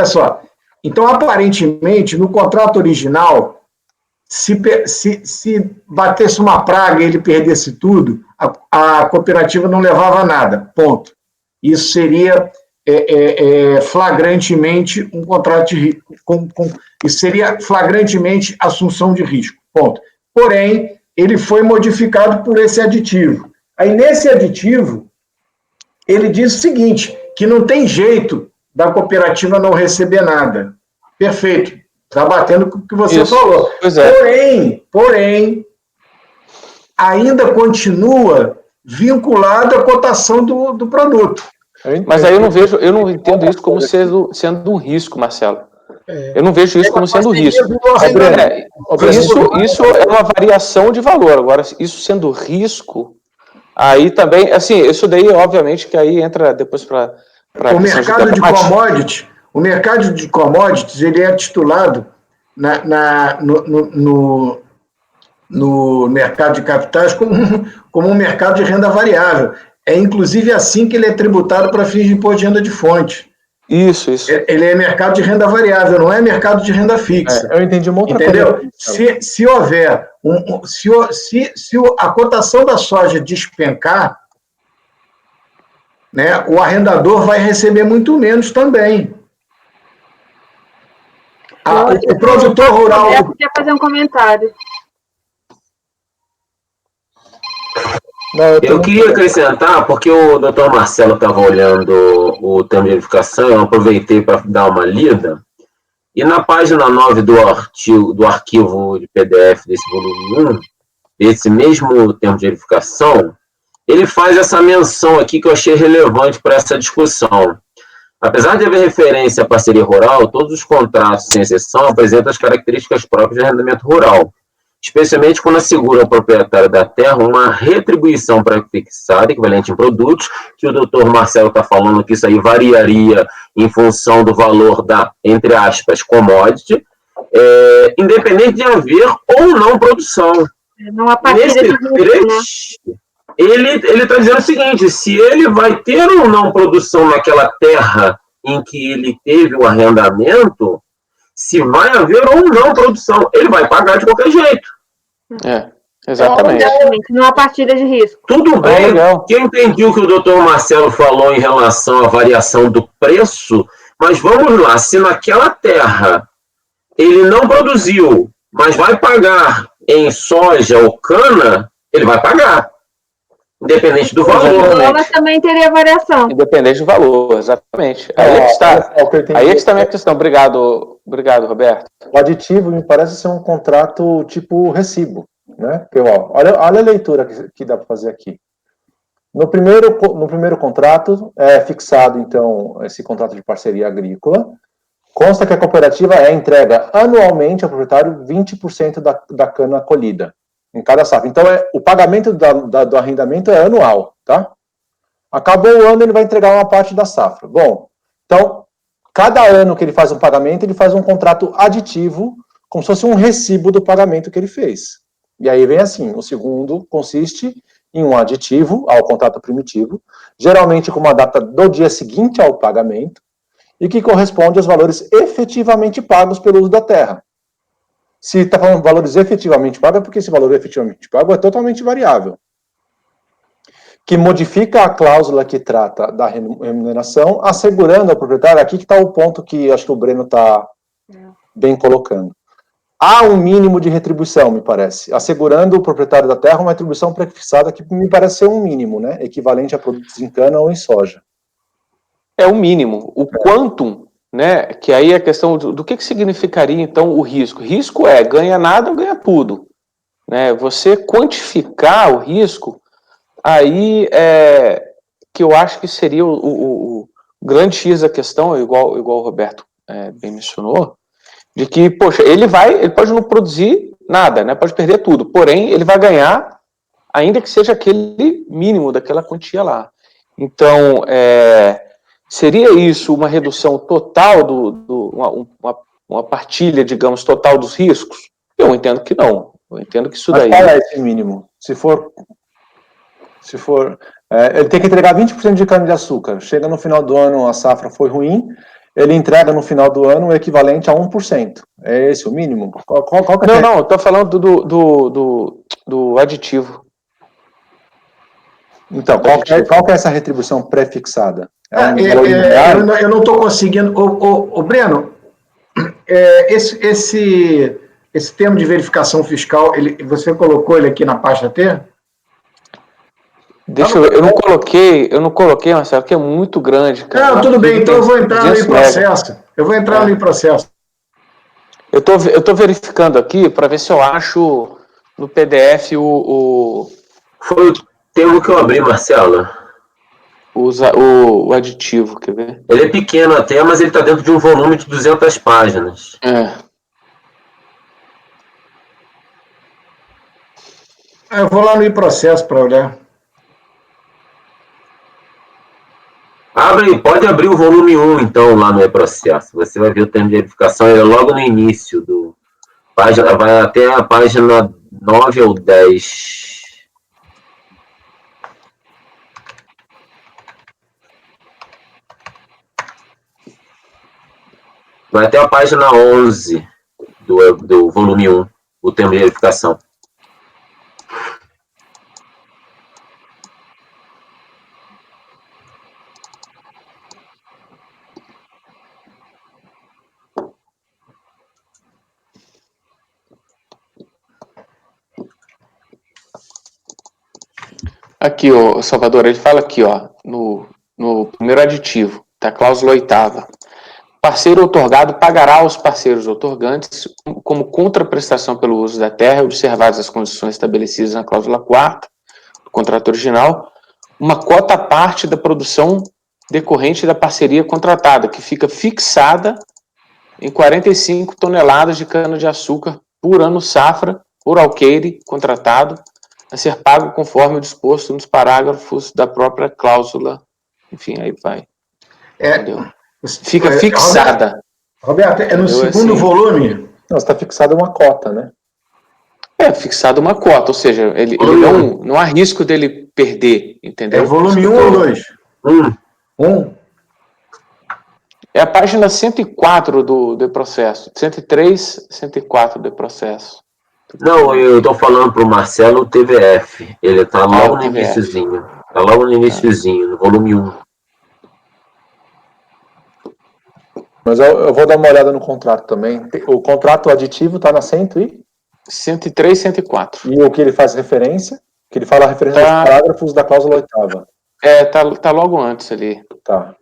Speaker 4: só. Então, aparentemente, no contrato original, se batesse uma praga e ele perdesse tudo, a cooperativa não levava nada, ponto. Isso seria flagrantemente um contrato de risco, isso seria flagrantemente assunção de risco, ponto. Porém, ele foi modificado por esse aditivo. Aí, nesse aditivo, ele diz o seguinte, que não tem jeito da cooperativa não receber nada. Perfeito. Está batendo com o que você falou. Porém, ainda continua vinculado à cotação do produto.
Speaker 6: Mas aí eu não entendo isso como sendo um risco, Marcelo. Eu não vejo isso como sendo risco. Isso é uma variação de valor. Agora, isso sendo risco, aí também, assim, isso daí, obviamente, que aí entra depois para
Speaker 4: o mercado de commodities. O mercado de commodities, ele é titulado no mercado de capitais como um mercado de renda variável. É inclusive assim que ele é tributado para fins de imposto de renda de fonte.
Speaker 6: Isso.
Speaker 4: Ele é mercado de renda variável, não é mercado de renda fixa.
Speaker 5: Eu entendi uma outra
Speaker 4: coisa.
Speaker 5: Entendeu?
Speaker 4: Se houver se a cotação da soja despencar, né, o arrendador vai receber muito menos também. O produtor rural...
Speaker 1: Eu queria fazer um comentário.
Speaker 7: Eu queria acrescentar, porque o doutor Marcelo estava olhando o termo de verificação, eu aproveitei para dar uma lida, e na página 9 do arquivo de PDF desse volume 1, desse mesmo termo de verificação, ele faz essa menção aqui que eu achei relevante para essa discussão. Apesar de haver referência à parceria rural, todos os contratos, sem exceção, apresentam as características próprias de arrendamento rural, especialmente quando assegura ao proprietário da terra uma retribuição pré-fixada, equivalente em produtos, que o doutor Marcelo está falando que isso aí variaria em função do valor da, entre aspas, commodity, independente de haver ou não produção.
Speaker 1: Não há partilha de risco, né?
Speaker 7: Ele está dizendo o seguinte, se ele vai ter ou não produção naquela terra em que ele teve o arrendamento, se vai haver ou não produção, ele vai pagar de qualquer jeito.
Speaker 6: Exatamente.
Speaker 1: Não há partilha de risco.
Speaker 7: Tudo bem, que eu entendi o que o doutor Marcelo falou em relação à variação do preço, mas vamos lá, se naquela terra ele não produziu, mas vai pagar em soja ou cana, ele vai pagar. Independente do valor.
Speaker 1: Mas também teria variação.
Speaker 6: Independente do valor, exatamente. Aí é que está. Aí é que está a minha questão. Obrigado, Roberto.
Speaker 5: O aditivo me parece ser um contrato tipo recibo, né? Porque, olha a leitura que dá para fazer aqui. No primeiro contrato é fixado, então, esse contrato de parceria agrícola. Consta que a cooperativa entrega anualmente ao proprietário 20% da cana colhida em cada safra. Então, o pagamento do arrendamento é anual, tá? Acabou o ano, ele vai entregar uma parte da safra. Bom, então, cada ano que ele faz um pagamento, ele faz um contrato aditivo, como se fosse um recibo do pagamento que ele fez. E aí vem assim, o segundo consiste em um aditivo ao contrato primitivo, geralmente com uma data do dia seguinte ao pagamento, e que corresponde aos valores efetivamente pagos pelo uso da terra. Se está falando de valores efetivamente pagos, é porque esse valor efetivamente pago é totalmente variável. Que modifica a cláusula que trata da remuneração, assegurando ao proprietário, aqui que está o ponto que acho que o Breno está bem colocando. Há um mínimo de retribuição, me parece, assegurando o proprietário da terra uma retribuição pré-fixada que me parece ser um mínimo, né, equivalente a produtos em cana ou em soja.
Speaker 6: É o mínimo. O quantum, né, que aí é a questão do que significaria, então, o risco. Risco é ganha nada ou ganha tudo. Né? Você quantificar o risco, aí que eu acho que seria o grande X da questão, igual o Roberto bem mencionou, de que, poxa, ele pode não produzir nada, né, pode perder tudo, porém, ele vai ganhar, ainda que seja aquele mínimo daquela quantia lá. Então, seria isso uma redução total, uma partilha, digamos, total dos riscos? Eu entendo que não. Eu entendo que isso daí...
Speaker 5: Mas qual é esse mínimo? Se for ele tem que entregar 20% de cana-de-açúcar. Chega no final do ano, a safra foi ruim, ele entrega no final do ano o equivalente a 1%. É esse o mínimo? Qual que é?
Speaker 6: Não, eu estou falando do aditivo.
Speaker 5: Então, qual que é essa retribuição pré-fixada?
Speaker 4: Eu não estou conseguindo... Breno, esse termo de verificação fiscal, você colocou ele aqui na pasta T?
Speaker 6: Eu não coloquei, Marcelo, porque é muito grande, cara.
Speaker 4: Não, tudo bem, então eu vou entrar no processo. No processo.
Speaker 6: Eu tô verificando aqui para ver se eu acho no PDF
Speaker 7: Foi o termo que eu abri, Marcelo.
Speaker 6: O aditivo, quer ver?
Speaker 7: Ele é pequeno até, mas ele está dentro de um volume de 200 páginas.
Speaker 4: Eu vou lá no processo para olhar.
Speaker 7: Pode abrir o volume 1, então, lá no e-processo. Você vai ver o termo de verificação, ele é logo no início do... vai até a página 9 ou 10. Vai até a página 11 do volume 1, o termo de verificação.
Speaker 6: Aqui, ó, Salvador, ele fala aqui, ó, no primeiro aditivo, tá, cláusula 8ª. Parceiro outorgado pagará aos parceiros outorgantes, como contraprestação pelo uso da terra, observadas as condições estabelecidas na cláusula 4ª do contrato original, uma cota à parte da produção decorrente da parceria contratada, que fica fixada em 45 toneladas de cana-de-açúcar por ano safra, por alqueire contratado, a ser pago conforme o disposto nos parágrafos da própria cláusula. Enfim, aí vai. Entendeu? Fica fixada.
Speaker 4: Roberto, é no segundo
Speaker 6: assim,
Speaker 4: volume?
Speaker 5: Não, está fixada uma cota, né?
Speaker 6: Fixada uma cota, ou seja, ele não há risco dele perder, entendeu?
Speaker 4: É volume 1 ou 2? 1.
Speaker 6: É a página 104 do processo. 103, 104 do processo.
Speaker 7: Não, eu tô falando pro Marcelo o TVF. Ele tá logo no iniciozinho. Tá logo no iniciozinho, no volume 1.
Speaker 5: Mas eu vou dar uma olhada no contrato também. O contrato aditivo está na
Speaker 6: 103, 104.
Speaker 5: E o que ele faz referência? Que ele fala a referência dos parágrafos da cláusula 8ª.
Speaker 6: Tá logo antes ali.
Speaker 5: Tá.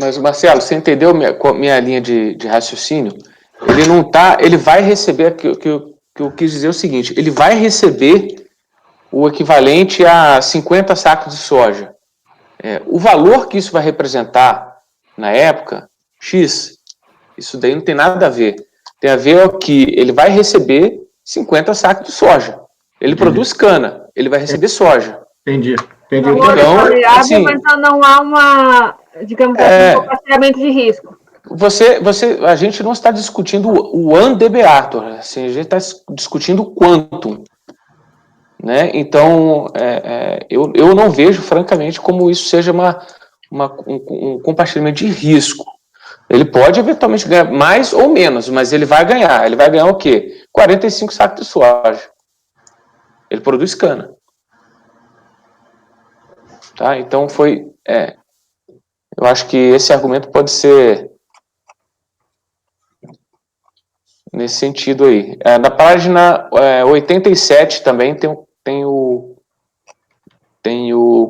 Speaker 6: Mas, Marcelo, você entendeu minha linha de raciocínio? Ele vai receber, que eu quis dizer o seguinte, ele vai receber o equivalente a 50 sacos de soja. O valor que isso vai representar na época, X, isso daí não tem nada a ver. Tem a ver que ele vai receber 50 sacos de soja. Ele produz cana, ele vai receber soja.
Speaker 4: Entendi.
Speaker 1: Então,
Speaker 6: Então, assim,
Speaker 1: mas não há uma, digamos assim, um compartilhamento de risco.
Speaker 6: A gente não está discutindo o undebeator, assim, a gente está discutindo o quantum. Né? Então, eu não vejo, francamente, como isso seja um compartilhamento de risco. Ele pode, eventualmente, ganhar mais ou menos, mas ele vai ganhar. Ele vai ganhar o quê? 45 sacos de soja. Ele produz cana. Tá? Então, eu acho que esse argumento pode ser nesse sentido aí. Na página 87 também tem o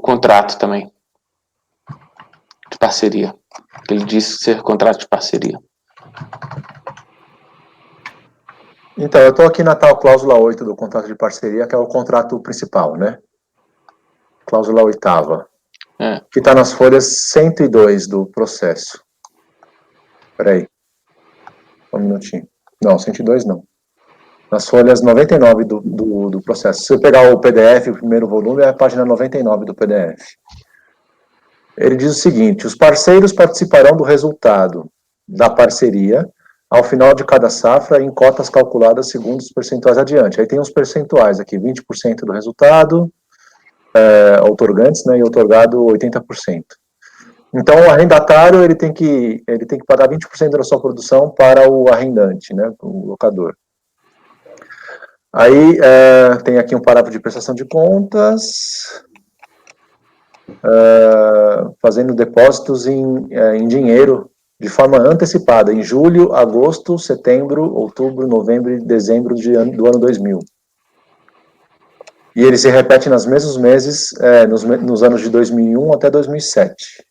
Speaker 6: contrato também de parceria. Ele disse ser contrato de parceria.
Speaker 5: Então, eu estou aqui na tal cláusula 8 do contrato de parceria, que é o contrato principal, né? Cláusula 8ª. Que está nas folhas 102 do processo. Espera aí. Um minutinho. Não, 102 não. Nas folhas 99 do processo. Se eu pegar o PDF, o primeiro volume, é a página 99 do PDF. Ele diz o seguinte: os parceiros participarão do resultado da parceria ao final de cada safra em cotas calculadas segundo os percentuais adiante. Aí tem uns percentuais aqui, 20% do resultado, outorgantes, né, e outorgado 80%. Então, o arrendatário ele tem que pagar 20% da sua produção para o arrendante, né, o locador. Aí tem aqui um parágrafo de prestação de contas, fazendo depósitos em dinheiro de forma antecipada, em julho, agosto, setembro, outubro, novembro e dezembro do ano 2000. E ele se repete nos mesmos meses, nos anos de 2001 até 2007.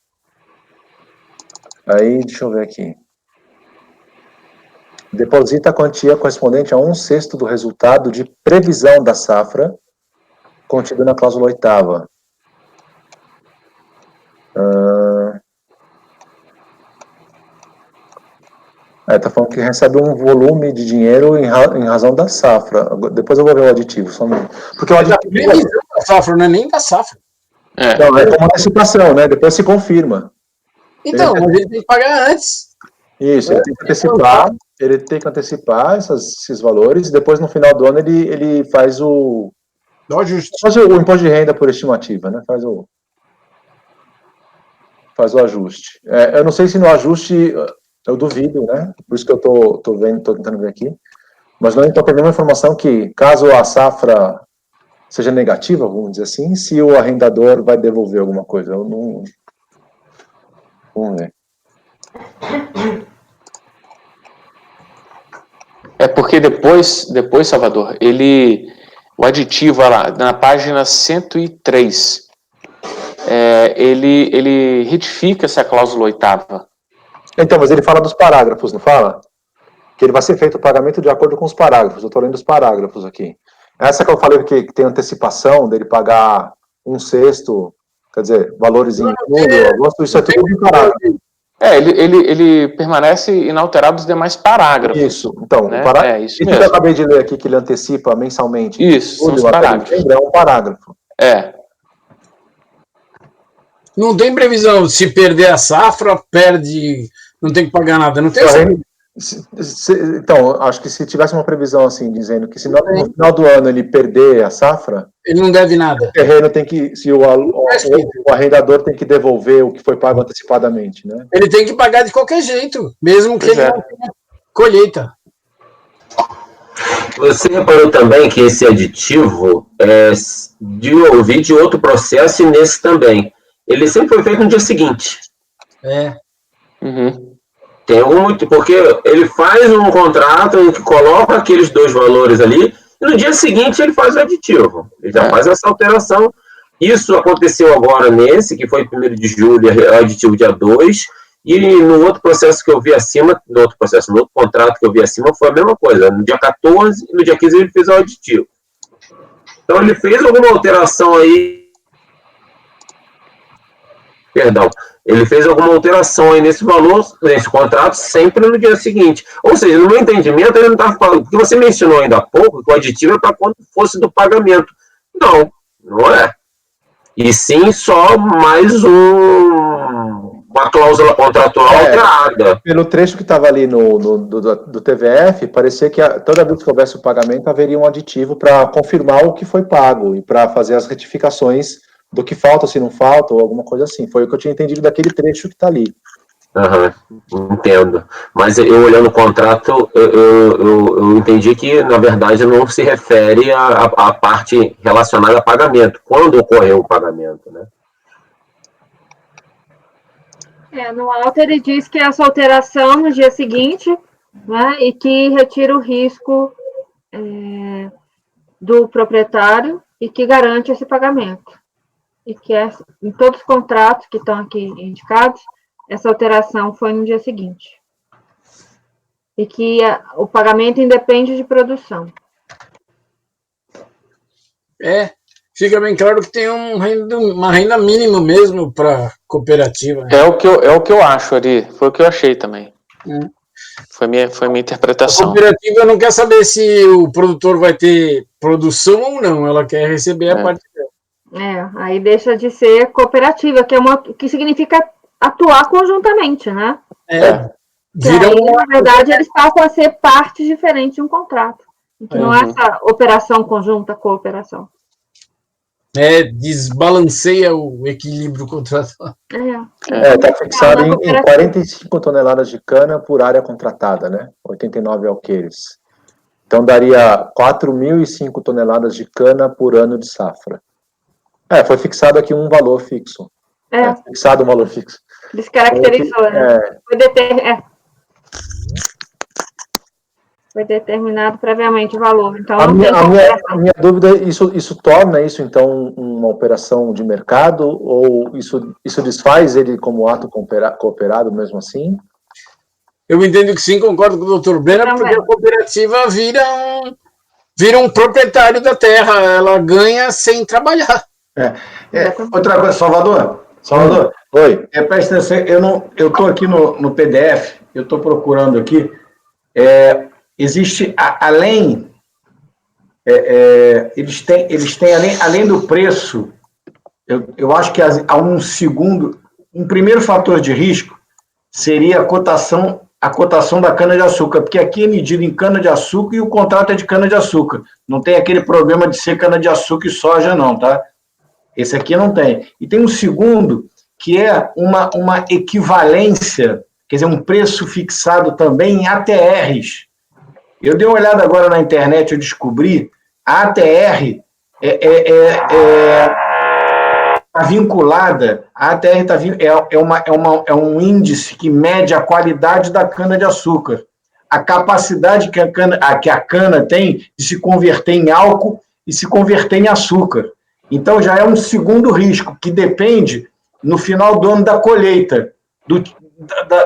Speaker 5: Aí, deixa eu ver aqui. Deposita a quantia correspondente a 1/6 do resultado de previsão da safra contido na cláusula 8ª. Está falando que recebe um volume de dinheiro em razão da safra. Depois eu vou ver o aditivo. Porque o aditivo
Speaker 3: previsão da safra, não é nem da safra.
Speaker 5: Não, é como antecipação, né? Depois se confirma.
Speaker 3: Então, mas ele tem que pagar antes.
Speaker 5: Isso, ele tem que antecipar esses valores, e depois no final do ano ele faz o
Speaker 3: ajuste.
Speaker 5: Faz o imposto de renda por estimativa, né? Faz o ajuste. Eu não sei se no ajuste, eu duvido, né? Por isso que eu tô tentando ver aqui. Mas não estou tendo nenhuma informação que, caso a safra seja negativa, vamos dizer assim, se o arrendador vai devolver alguma coisa. Eu não... Vamos ver.
Speaker 6: Porque depois, Salvador, o aditivo lá, na página 103, ele retifica essa cláusula 8ª.
Speaker 5: Então, mas ele fala dos parágrafos, não fala? Que ele vai ser feito o pagamento de acordo com os parágrafos. Eu estou lendo os parágrafos aqui. Essa que eu falei que tem antecipação dele pagar 1/6, quer dizer, valores em julho, agosto, isso é tudo em parágrafo.
Speaker 6: Ele permanece inalterado os demais parágrafos.
Speaker 5: Isso, então,
Speaker 6: né? Isso
Speaker 5: que
Speaker 6: mesmo.
Speaker 5: eu acabei de ler aqui, que ele antecipa mensalmente.
Speaker 6: Isso, são os parágrafos.
Speaker 5: É um parágrafo.
Speaker 3: Não tem previsão, se perder a safra, não tem que pagar nada, não tem
Speaker 5: Então, acho que se tivesse uma previsão assim, dizendo que se no final do ano ele perder a safra,
Speaker 3: ele não deve nada.
Speaker 5: O terreno tem que, o arrendador tem que devolver o que foi pago antecipadamente, né?
Speaker 3: Ele tem que pagar de qualquer jeito, mesmo que ele não tenha colheita.
Speaker 7: Você reparou também que esse aditivo eu vi de outro processo e nesse também. Ele sempre foi feito no dia seguinte. Tem porque ele faz um contrato em que coloca aqueles dois valores ali e no dia seguinte ele faz o aditivo. Ele já faz essa alteração. Isso aconteceu agora nesse, que foi 1º de julho, aditivo dia 2, e no outro processo que eu vi acima, no outro contrato que eu vi acima, foi a mesma coisa. No dia 14 e no dia 15 ele fez o aditivo. Então ele fez alguma alteração aí. Ele fez alguma alteração aí nesse valor, nesse contrato, sempre no dia seguinte. Ou seja, no meu entendimento, ele não está falando, porque você mencionou ainda há pouco que o aditivo é para quando fosse do pagamento. Não é. E sim só mais uma cláusula contratual alterada.
Speaker 5: Pelo trecho que estava ali do TVF, parecia que toda vez que houvesse o pagamento, haveria um aditivo para confirmar o que foi pago e para fazer as retificações do que falta, se não falta, ou alguma coisa assim. Foi o que eu tinha entendido daquele trecho que está ali.
Speaker 7: Entendo. Mas eu olhando o contrato, eu entendi que, na verdade, não se refere à parte relacionada a pagamento, quando ocorreu o pagamento, né?
Speaker 1: No auto ele diz que essa alteração no dia seguinte, né, e que retira o risco do proprietário e que garante esse pagamento. E que em todos os contratos que estão aqui indicados, essa alteração foi no dia seguinte. E que o pagamento independe de produção.
Speaker 3: Fica bem claro que tem uma renda mínima mesmo para cooperativa.
Speaker 6: É o que eu acho, Ari. Foi o que eu achei também. Foi minha interpretação.
Speaker 3: A cooperativa não quer saber se o produtor vai ter produção ou não. Ela quer receber a parte dela.
Speaker 1: Aí deixa de ser cooperativa, que significa atuar conjuntamente, né? Na verdade, eles passam a ser partes diferentes de um contrato. Que não é essa operação conjunta, cooperação.
Speaker 3: Desbalanceia o equilíbrio contratual.
Speaker 5: Está fixado em 45 toneladas de cana por área contratada, né? 89 alqueires. Então daria 4.005 toneladas de cana por ano de safra. Foi fixado aqui um valor fixo. Fixado um valor fixo.
Speaker 1: Descaracterizou, né? Foi determinado previamente o valor. Então,
Speaker 5: a minha dúvida, isso torna isso, então, uma operação de mercado, ou isso desfaz ele como ato cooperado mesmo assim?
Speaker 3: Eu entendo que sim, concordo com o doutor Brenner, porque a cooperativa vira um proprietário da terra, ela ganha sem trabalhar.
Speaker 4: Outra coisa, Salvador,
Speaker 5: Oi.
Speaker 4: Presta atenção, eu estou aqui no PDF, eu estou procurando aqui, existe, além, eles têm além do preço, eu acho que há um primeiro fator de risco seria a cotação da cana-de-açúcar, porque aqui é medido em cana-de-açúcar e o contrato é de cana-de-açúcar. Não tem aquele problema de ser cana-de-açúcar e soja, não, tá? Esse aqui não tem. E tem um segundo, que é uma equivalência, quer dizer, um preço fixado também em ATRs. Eu dei uma olhada agora na internet, eu descobri, a ATR está vinculada, a ATR é um índice que mede a qualidade da cana-de-açúcar, a capacidade que a cana tem de se converter em álcool e se converter em açúcar. Então, já é um segundo risco, que depende, no final do ano, da colheita,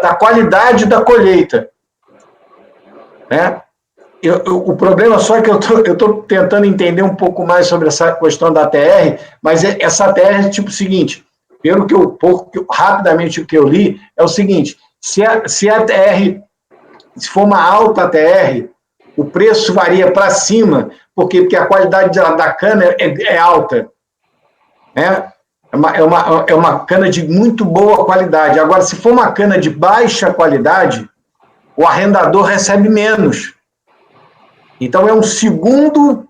Speaker 4: da qualidade da colheita. Né? O problema só é que eu estou tentando entender um pouco mais sobre essa questão da ATR, mas essa ATR é tipo o seguinte, rapidamente o que eu li, é o seguinte, se a ATR, se for uma alta ATR, o preço varia para cima, porque a qualidade da cana é alta. Né? É uma cana de muito boa qualidade. Agora, se for uma cana de baixa qualidade, o arrendador recebe menos. Então, é um segundo,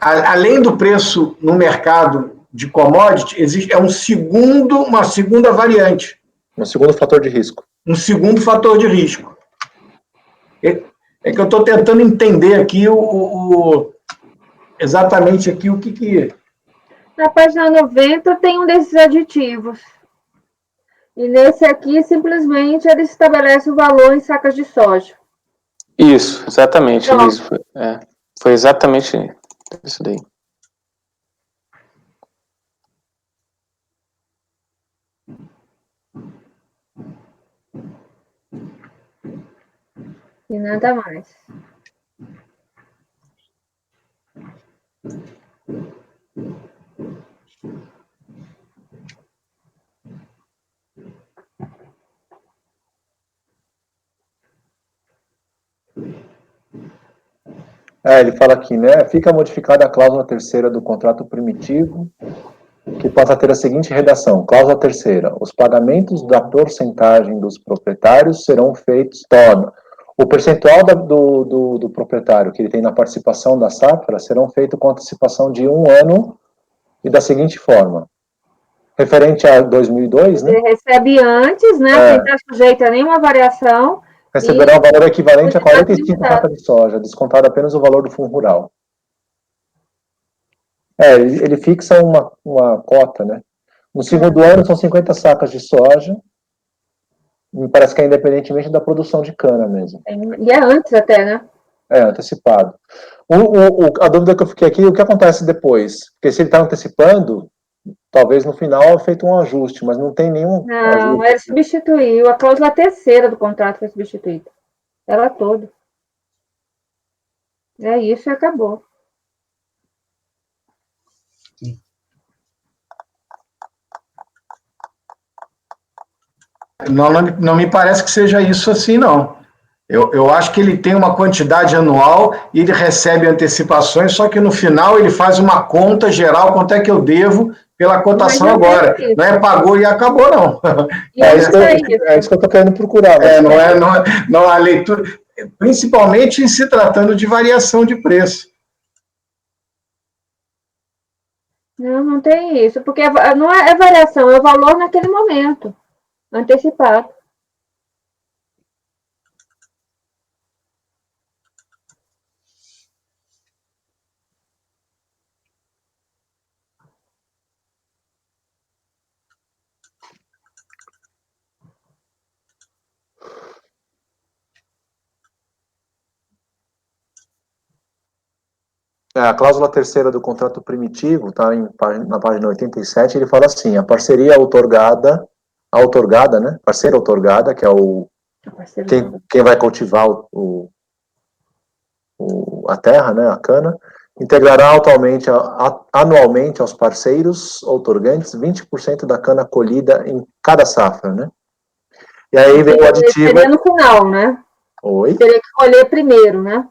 Speaker 4: além do preço no mercado de commodity, existe uma segunda variante.
Speaker 5: Um segundo fator de risco.
Speaker 4: Um segundo fator de risco. É que eu estou tentando entender aqui exatamente aqui o que...
Speaker 1: Na página 90 tem um desses aditivos. E nesse aqui, simplesmente, ele estabelece o valor em sacas de soja.
Speaker 6: Isso, exatamente, Elise. Foi exatamente isso daí.
Speaker 1: E nada mais.
Speaker 5: Ele fala aqui, né? Fica modificada a cláusula terceira do contrato primitivo, que passa a ter a seguinte redação. Cláusula terceira. Os pagamentos da porcentagem dos proprietários serão feitos... O percentual do proprietário que ele tem na participação da safra serão feitos com antecipação de 1 ano e da seguinte forma. Referente a 2002, né?
Speaker 1: Ele recebe antes, né? Sem estar sujeito a nenhuma variação.
Speaker 5: Receberá o valor equivalente a 45 sacas de soja, descontado apenas o valor do fundo rural. Ele fixa uma cota, né? No segundo ano são 50 sacas de soja, me parece que é independentemente da produção de cana mesmo.
Speaker 1: E é antes até, né?
Speaker 5: Antecipado. A dúvida que eu fiquei aqui, o que acontece depois? Porque se ele está antecipando, talvez no final é feito um ajuste, mas não tem nenhum
Speaker 1: Não, ele substituiu. A cláusula terceira do contrato foi substituída. Ela toda. É isso e acabou.
Speaker 4: Não me parece que seja isso assim, não. Eu acho que ele tem uma quantidade anual e ele recebe antecipações, só que no final ele faz uma conta geral, quanto é que eu devo pela cotação agora. Não é pagou e acabou, não.
Speaker 5: É isso que eu estou querendo procurar.
Speaker 4: Não a leitura, principalmente em se tratando de variação de preço.
Speaker 1: Não tem isso, porque não é variação, é o valor naquele momento, antecipado.
Speaker 5: A cláusula terceira do contrato primitivo, tá na página 87, ele fala assim: a parceria outorgada, né? Parceira outorgada, que é quem vai cultivar a terra, né? A cana, integrará anualmente aos parceiros outorgantes 20% da cana colhida em cada safra, né? E aí vem o aditivo.
Speaker 1: Seria no final, né?
Speaker 5: Oi?
Speaker 1: Teria que colher primeiro, né?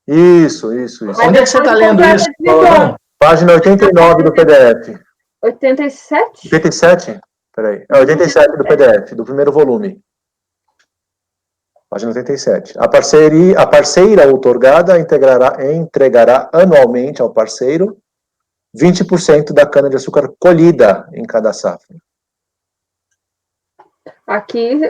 Speaker 5: Isso.
Speaker 4: Onde é que você está lendo isso, Paulo?
Speaker 5: Página 89 do PDF.
Speaker 1: 87?
Speaker 5: 87? Peraí. É 87 do PDF, do primeiro volume. Página 87. A parceira outorgada entregará anualmente ao parceiro 20% da cana-de-açúcar colhida em cada safra.
Speaker 1: Aqui,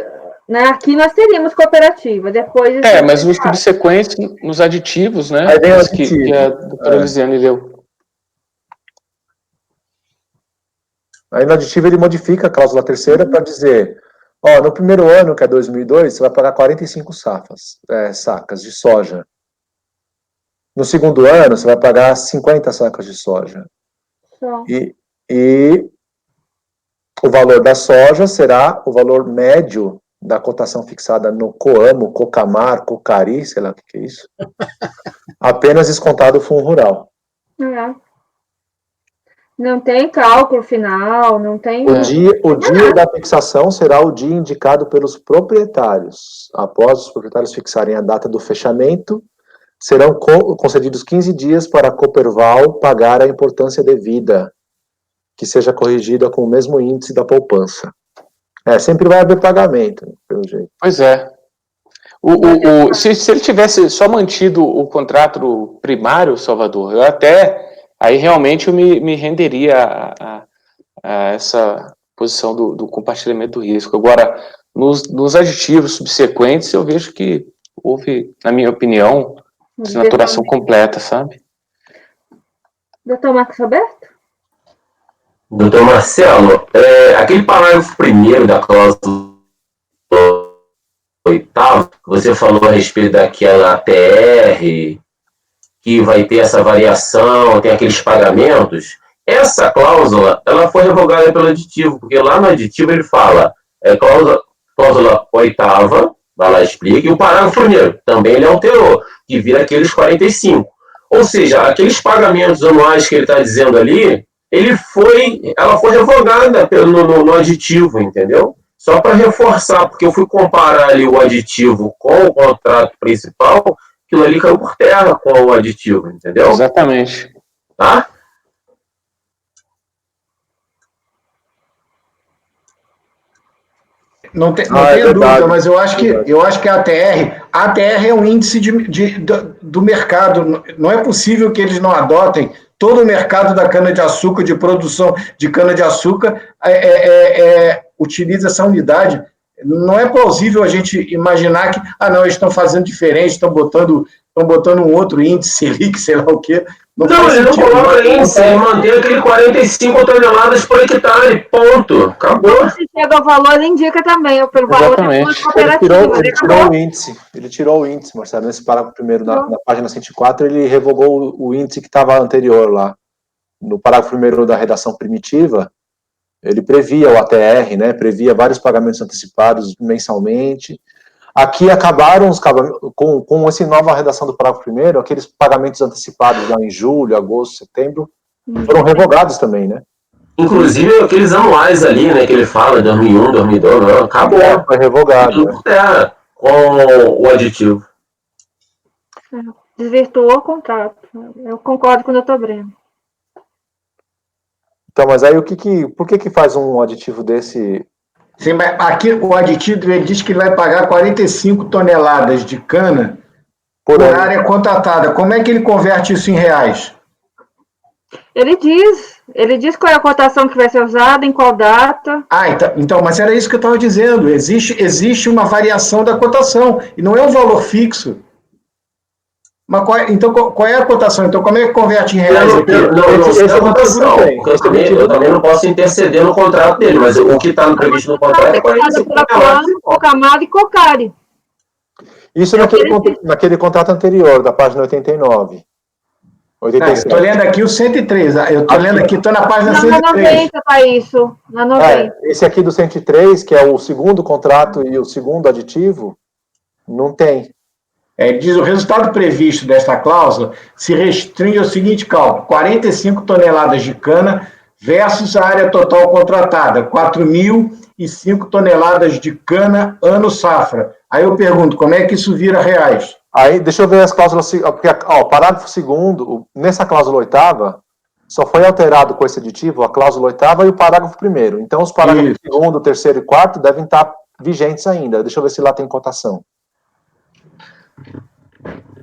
Speaker 1: né, aqui nós teríamos cooperativa. Depois
Speaker 6: mas nos subsequentes, nos aditivos, né?
Speaker 5: Aí vem o
Speaker 6: aditivo. Que a doutora Lisiane leu.
Speaker 5: Aí no aditivo ele modifica a cláusula terceira para dizer: no primeiro ano, que é 2002, você vai pagar 45 sacas de soja. No segundo ano, você vai pagar 50 sacas de soja. E o valor da soja será o valor médio da cotação fixada no Coamo, Cocamar, Cocari, sei lá o que é isso, apenas descontado o fundo rural.
Speaker 1: Não tem cálculo final, não tem...
Speaker 5: O dia da fixação será o dia indicado pelos proprietários. Após os proprietários fixarem a data do fechamento, serão concedidos 15 dias para a Coperval pagar a importância devida, que seja corrigida com o mesmo índice da poupança. Sempre vai haver pagamento, pelo jeito.
Speaker 6: Pois é. Se ele tivesse só mantido o contrato primário, Salvador, aí realmente eu me renderia a essa posição do compartilhamento do risco. Agora, nos aditivos subsequentes, eu vejo que houve, na minha opinião, desnaturação completa, sabe?
Speaker 1: Doutor Marcos Roberto?
Speaker 7: Doutor Marcelo, aquele parágrafo primeiro da cláusula oitava, você falou a respeito daquela ATR, que vai ter essa variação, tem aqueles pagamentos. Essa cláusula, ela foi revogada pelo aditivo, porque lá no aditivo ele fala, cláusula oitava, vai lá explica, e o parágrafo primeiro, também ele alterou, que vira aqueles 45. Ou seja, aqueles pagamentos anuais que ele está dizendo ali, ela foi revogada no aditivo, entendeu? Só para reforçar, porque eu fui comparar ali o aditivo com o contrato principal, aquilo ali caiu por terra com o aditivo, entendeu?
Speaker 6: Exatamente.
Speaker 7: Tá?
Speaker 4: Não tenho dúvida, mas eu acho que a ATR é um índice do mercado. Não é possível que eles não adotem todo o mercado da cana-de-açúcar, de produção de cana-de-açúcar, utiliza essa unidade. Não é plausível a gente imaginar que, eles estão fazendo diferente, estão botando um outro índice ali, que sei lá o quê.
Speaker 7: Não, ele não coloca índice, ele mantém aquele 45 toneladas por hectare, ponto. Acabou.
Speaker 1: Se chega ao valor, ele indica também, pelo valor da cooperativa.
Speaker 5: Ele tirou o índice, Marcelo, nesse parágrafo primeiro, na página 104, ele revogou o índice que estava anterior lá. No parágrafo primeiro da redação primitiva, ele previa o ATR, né, previa vários pagamentos antecipados mensalmente. Aqui acabaram com essa nova redação do parágrafo primeiro, aqueles pagamentos antecipados lá em julho, agosto, setembro, foram revogados também, né?
Speaker 7: Inclusive aqueles anuais ali, né, que ele fala, 2001, 2002, acabou.
Speaker 5: Foi revogado.
Speaker 7: Com o aditivo.
Speaker 1: Desvirtuou o contrato. Eu concordo com o doutor Breno.
Speaker 5: Então, mas aí por que faz um aditivo desse?
Speaker 4: Sim, mas aqui o aditivo ele diz que ele vai pagar 45 toneladas de cana por área contratada. Como é que ele converte isso em reais?
Speaker 1: Ele diz qual é a cotação que vai ser usada, em qual data.
Speaker 4: Então, mas era isso que eu estava dizendo. Existe uma variação da cotação, e não é um valor fixo. Mas qual é a cotação? Então, como é que converte em reais aqui?
Speaker 7: Não, cotação. Eu também não posso interceder no contrato dele, mas o que está previsto no contrato é 45 toneladas.
Speaker 1: Cocamar e Cocari.
Speaker 5: Isso naquele contrato anterior, da página 89.
Speaker 4: Estou lendo aqui o 103. Eu estou lendo aqui, estou na página 103.
Speaker 1: Na 90 está isso. Na 90.
Speaker 5: Esse aqui do 103, que é o segundo contrato e o segundo aditivo, não tem.
Speaker 4: Diz o resultado previsto desta cláusula se restringe ao seguinte cálculo: 45 toneladas de cana versus a área total contratada, 4.005 toneladas de cana ano safra. Aí eu pergunto, como é que isso vira reais?
Speaker 5: Aí, deixa eu ver as cláusulas, porque o parágrafo 2º, nessa cláusula 8ª, só foi alterado com esse aditivo a cláusula 8ª e o parágrafo 1º. Então, os parágrafos 2º, 3º e 4º devem estar vigentes ainda. Deixa eu ver se lá tem cotação.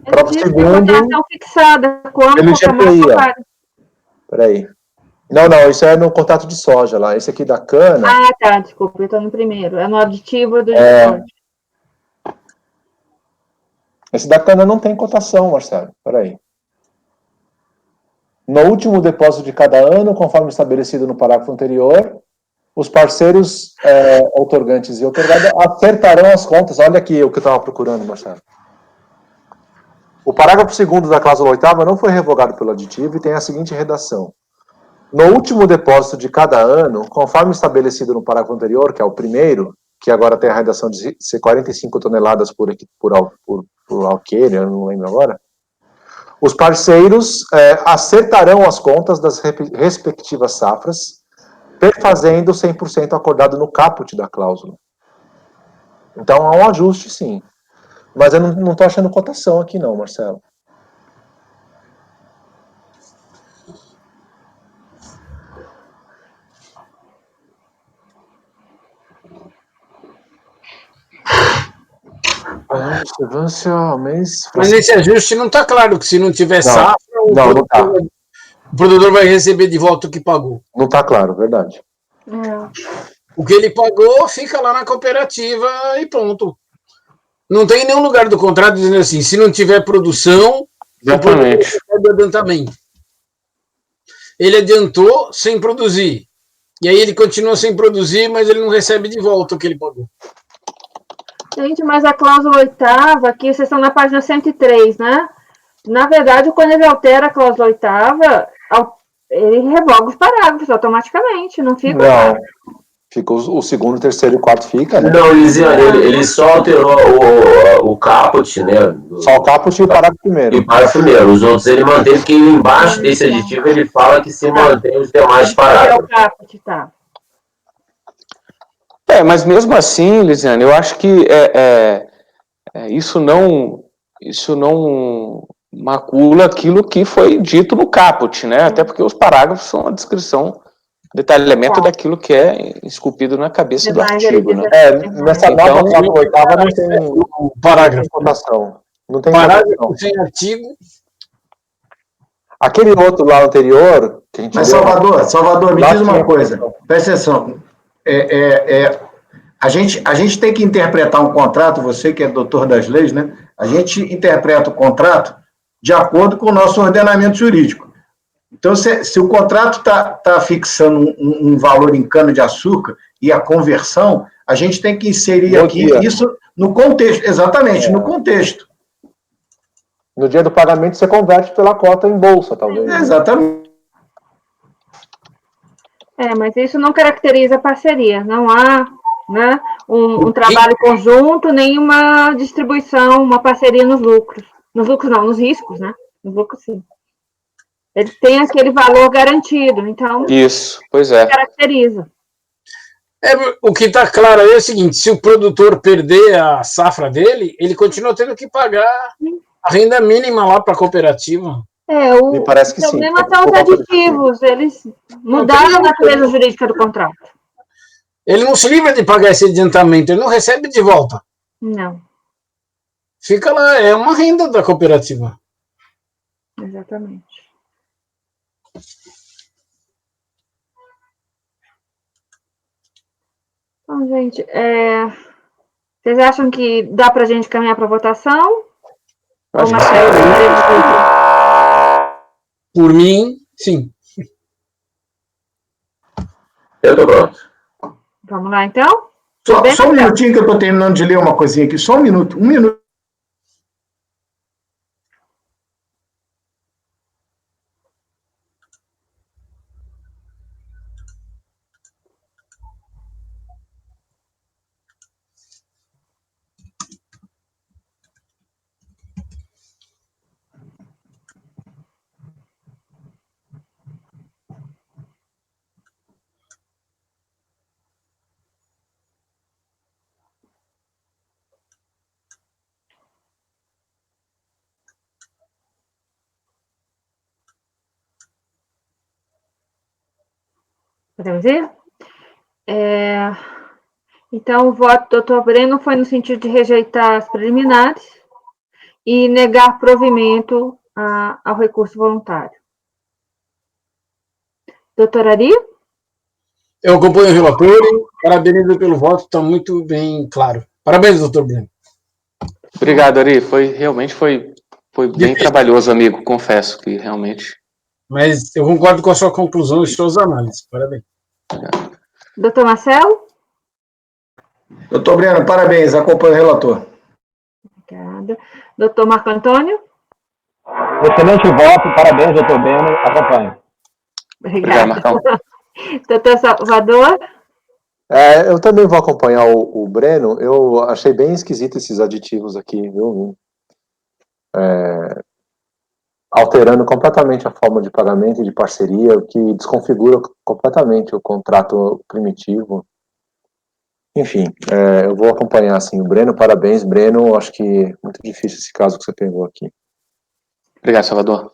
Speaker 5: Próprio segundo,
Speaker 1: fixada, quando
Speaker 5: LGPI, peraí. Não, isso é no contrato de soja lá. Esse aqui da cana.
Speaker 1: Ah, tá, desculpa, eu estou no primeiro. É no aditivo do soja.
Speaker 5: Esse da cana não tem cotação, Marcelo. Peraí. No último depósito de cada ano, conforme estabelecido no parágrafo anterior, os parceiros outorgantes e outorgadas acertarão as contas. Olha aqui o que eu estava procurando, Marcelo. O parágrafo 2º da cláusula 8ª não foi revogado pelo aditivo e tem a seguinte redação. No último depósito de cada ano, conforme estabelecido no parágrafo anterior, que é o primeiro, que agora tem a redação de ser 45 toneladas por alqueire, eu não lembro agora, os parceiros acertarão as contas das respectivas safras, perfazendo 100% acordado no caput da cláusula. Então, há um ajuste, sim. Mas eu não estou achando cotação aqui não, Marcelo.
Speaker 3: Mas nesse ajuste não está claro que se não tiver safra, o produtor vai receber de volta o que pagou.
Speaker 5: Não está claro, verdade.
Speaker 3: O que ele pagou fica lá na cooperativa e pronto. Não tem nenhum lugar do contrato dizendo assim, se não tiver produção,
Speaker 6: exatamente,
Speaker 3: o adiantamento. Ele adiantou sem produzir. E aí ele continua sem produzir, mas ele não recebe de volta o que ele pagou.
Speaker 1: Gente, mas a cláusula 8ª, aqui vocês estão na página 103, né? Na verdade, quando ele altera a cláusula 8ª, ele revoga os parágrafos automaticamente, não fica...
Speaker 5: Não. Fica o segundo, terceiro e quarto fica, né?
Speaker 7: Não, ele só alterou o caput, né?
Speaker 5: Só o caput e o parágrafo primeiro.
Speaker 7: E o parágrafo primeiro. Os outros ele manteve que embaixo desse aditivo ele fala que se mantém os demais parágrafos.
Speaker 1: É o caput, tá.
Speaker 6: Mas mesmo assim, Lisiane, eu acho que isso não macula aquilo que foi dito no caput, né? Até porque os parágrafos são a descrição, detalhamento daquilo que é esculpido na cabeça do artigo, né?
Speaker 5: Nessa nova cláusula 8ª não tem
Speaker 3: o parágrafo.
Speaker 5: Não tem
Speaker 3: parágrafo sem artigo.
Speaker 5: Aquele outro lá anterior... Que a gente
Speaker 4: Mas Salvador, me diz uma coisa. Presta atenção. A gente tem que interpretar um contrato, você que é doutor das leis, né? A gente interpreta o contrato de acordo com o nosso ordenamento jurídico. Então, se o contrato está fixando um valor em cana-de-açúcar e a conversão, a gente tem que inserir isso no contexto, exatamente, no contexto.
Speaker 5: No dia do pagamento, você converte pela cota em bolsa, talvez.
Speaker 4: Exatamente.
Speaker 1: Mas isso não caracteriza parceria, não há, né, um trabalho conjunto, nem uma distribuição, uma parceria nos lucros. Nos lucros não, nos riscos, né? Nos lucros, sim. Ele tem aquele valor garantido, então...
Speaker 6: Isso, pois é.
Speaker 1: Caracteriza.
Speaker 3: O que está claro aí é o seguinte, se o produtor perder a safra dele, ele continua tendo que pagar a renda mínima lá para a cooperativa.
Speaker 5: Me parece que sim.
Speaker 1: O problema são os aditivos, eles mudaram a natureza jurídica do contrato.
Speaker 3: Ele não se livra de pagar esse adiantamento, ele não recebe de volta.
Speaker 1: Não.
Speaker 3: Fica lá, é uma renda da cooperativa.
Speaker 1: Exatamente. Então, gente, vocês acham que dá para a gente caminhar para a votação?
Speaker 6: Acho que
Speaker 3: por mim, sim.
Speaker 7: Eu tô pronto.
Speaker 1: Vamos lá, então?
Speaker 4: Só um minutinho que eu estou terminando de ler uma coisinha aqui. Só um minuto.
Speaker 1: Podemos ir? Então, o voto do doutor Breno foi no sentido de rejeitar as preliminares e negar provimento ao recurso voluntário. Doutor Ari?
Speaker 3: Eu acompanho o relator e parabenizo pelo voto, está muito bem claro. Parabéns, doutor Breno.
Speaker 6: Obrigado, Ari. Realmente foi bem trabalhoso, amigo. Confesso que realmente.
Speaker 3: Mas eu concordo com a sua conclusão e suas análises. Parabéns.
Speaker 1: Doutor Marcelo?
Speaker 4: Doutor Breno, parabéns, acompanho o relator.
Speaker 1: Obrigada. Doutor Marco Antônio?
Speaker 2: Excelente voto, parabéns, doutor Breno, acompanho.
Speaker 1: Obrigada.
Speaker 6: Obrigado, Marcão.
Speaker 1: Doutor Salvador?
Speaker 5: Eu também vou acompanhar o Breno. Eu achei bem esquisito esses aditivos aqui, viu? Alterando completamente a forma de pagamento e de parceria, o que desconfigura completamente o contrato primitivo. Enfim, eu vou acompanhar assim o Breno. Parabéns, Breno. Acho que é muito difícil esse caso que você pegou aqui.
Speaker 6: Obrigado, Salvador.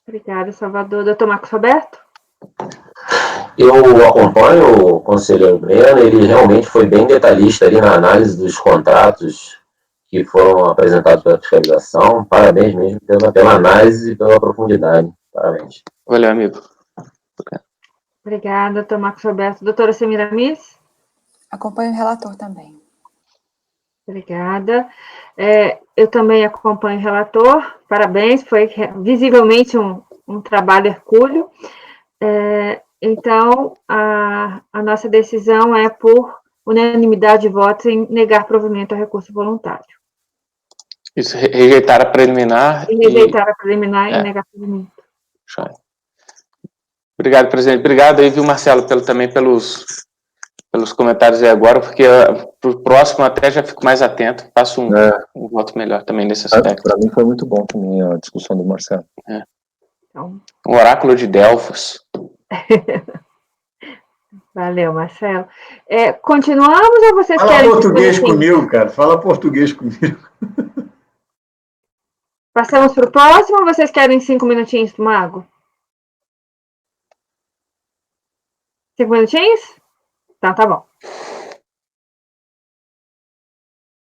Speaker 1: Obrigada, Salvador. Doutor Marcos Roberto?
Speaker 7: Eu acompanho o conselheiro Breno, ele realmente foi bem detalhista ali na análise dos contratos que foram apresentados pela fiscalização. Parabéns mesmo pela análise e pela profundidade. Parabéns.
Speaker 6: Valeu, amigo.
Speaker 1: Obrigada, doutor Marcos Roberto. Doutora Semira Miss?
Speaker 8: Acompanho o relator também.
Speaker 1: Obrigada. Eu também acompanho o relator. Parabéns, foi visivelmente um trabalho hercúleo. Então, a nossa decisão é por unanimidade de votos em negar provimento ao recurso voluntário.
Speaker 6: Isso, rejeitar a preliminar.
Speaker 1: Rejeitar a preliminar e negar provimento.
Speaker 6: Obrigado, presidente. Obrigado aí, viu, Marcelo, também pelos comentários aí agora, porque para o próximo até já fico mais atento, faço um voto melhor também nesse aspecto.
Speaker 5: Para mim foi muito bom também a discussão do Marcelo.
Speaker 1: Então,
Speaker 6: um oráculo de Delfos.
Speaker 1: Valeu, Marcelo. Continuamos ou vocês
Speaker 4: Fala
Speaker 1: querem...
Speaker 4: português comigo, cara. Fala português comigo.
Speaker 1: Passamos para o próximo ou vocês querem 5 minutinhos do Mago? 5 minutinhos? Então, tá bom.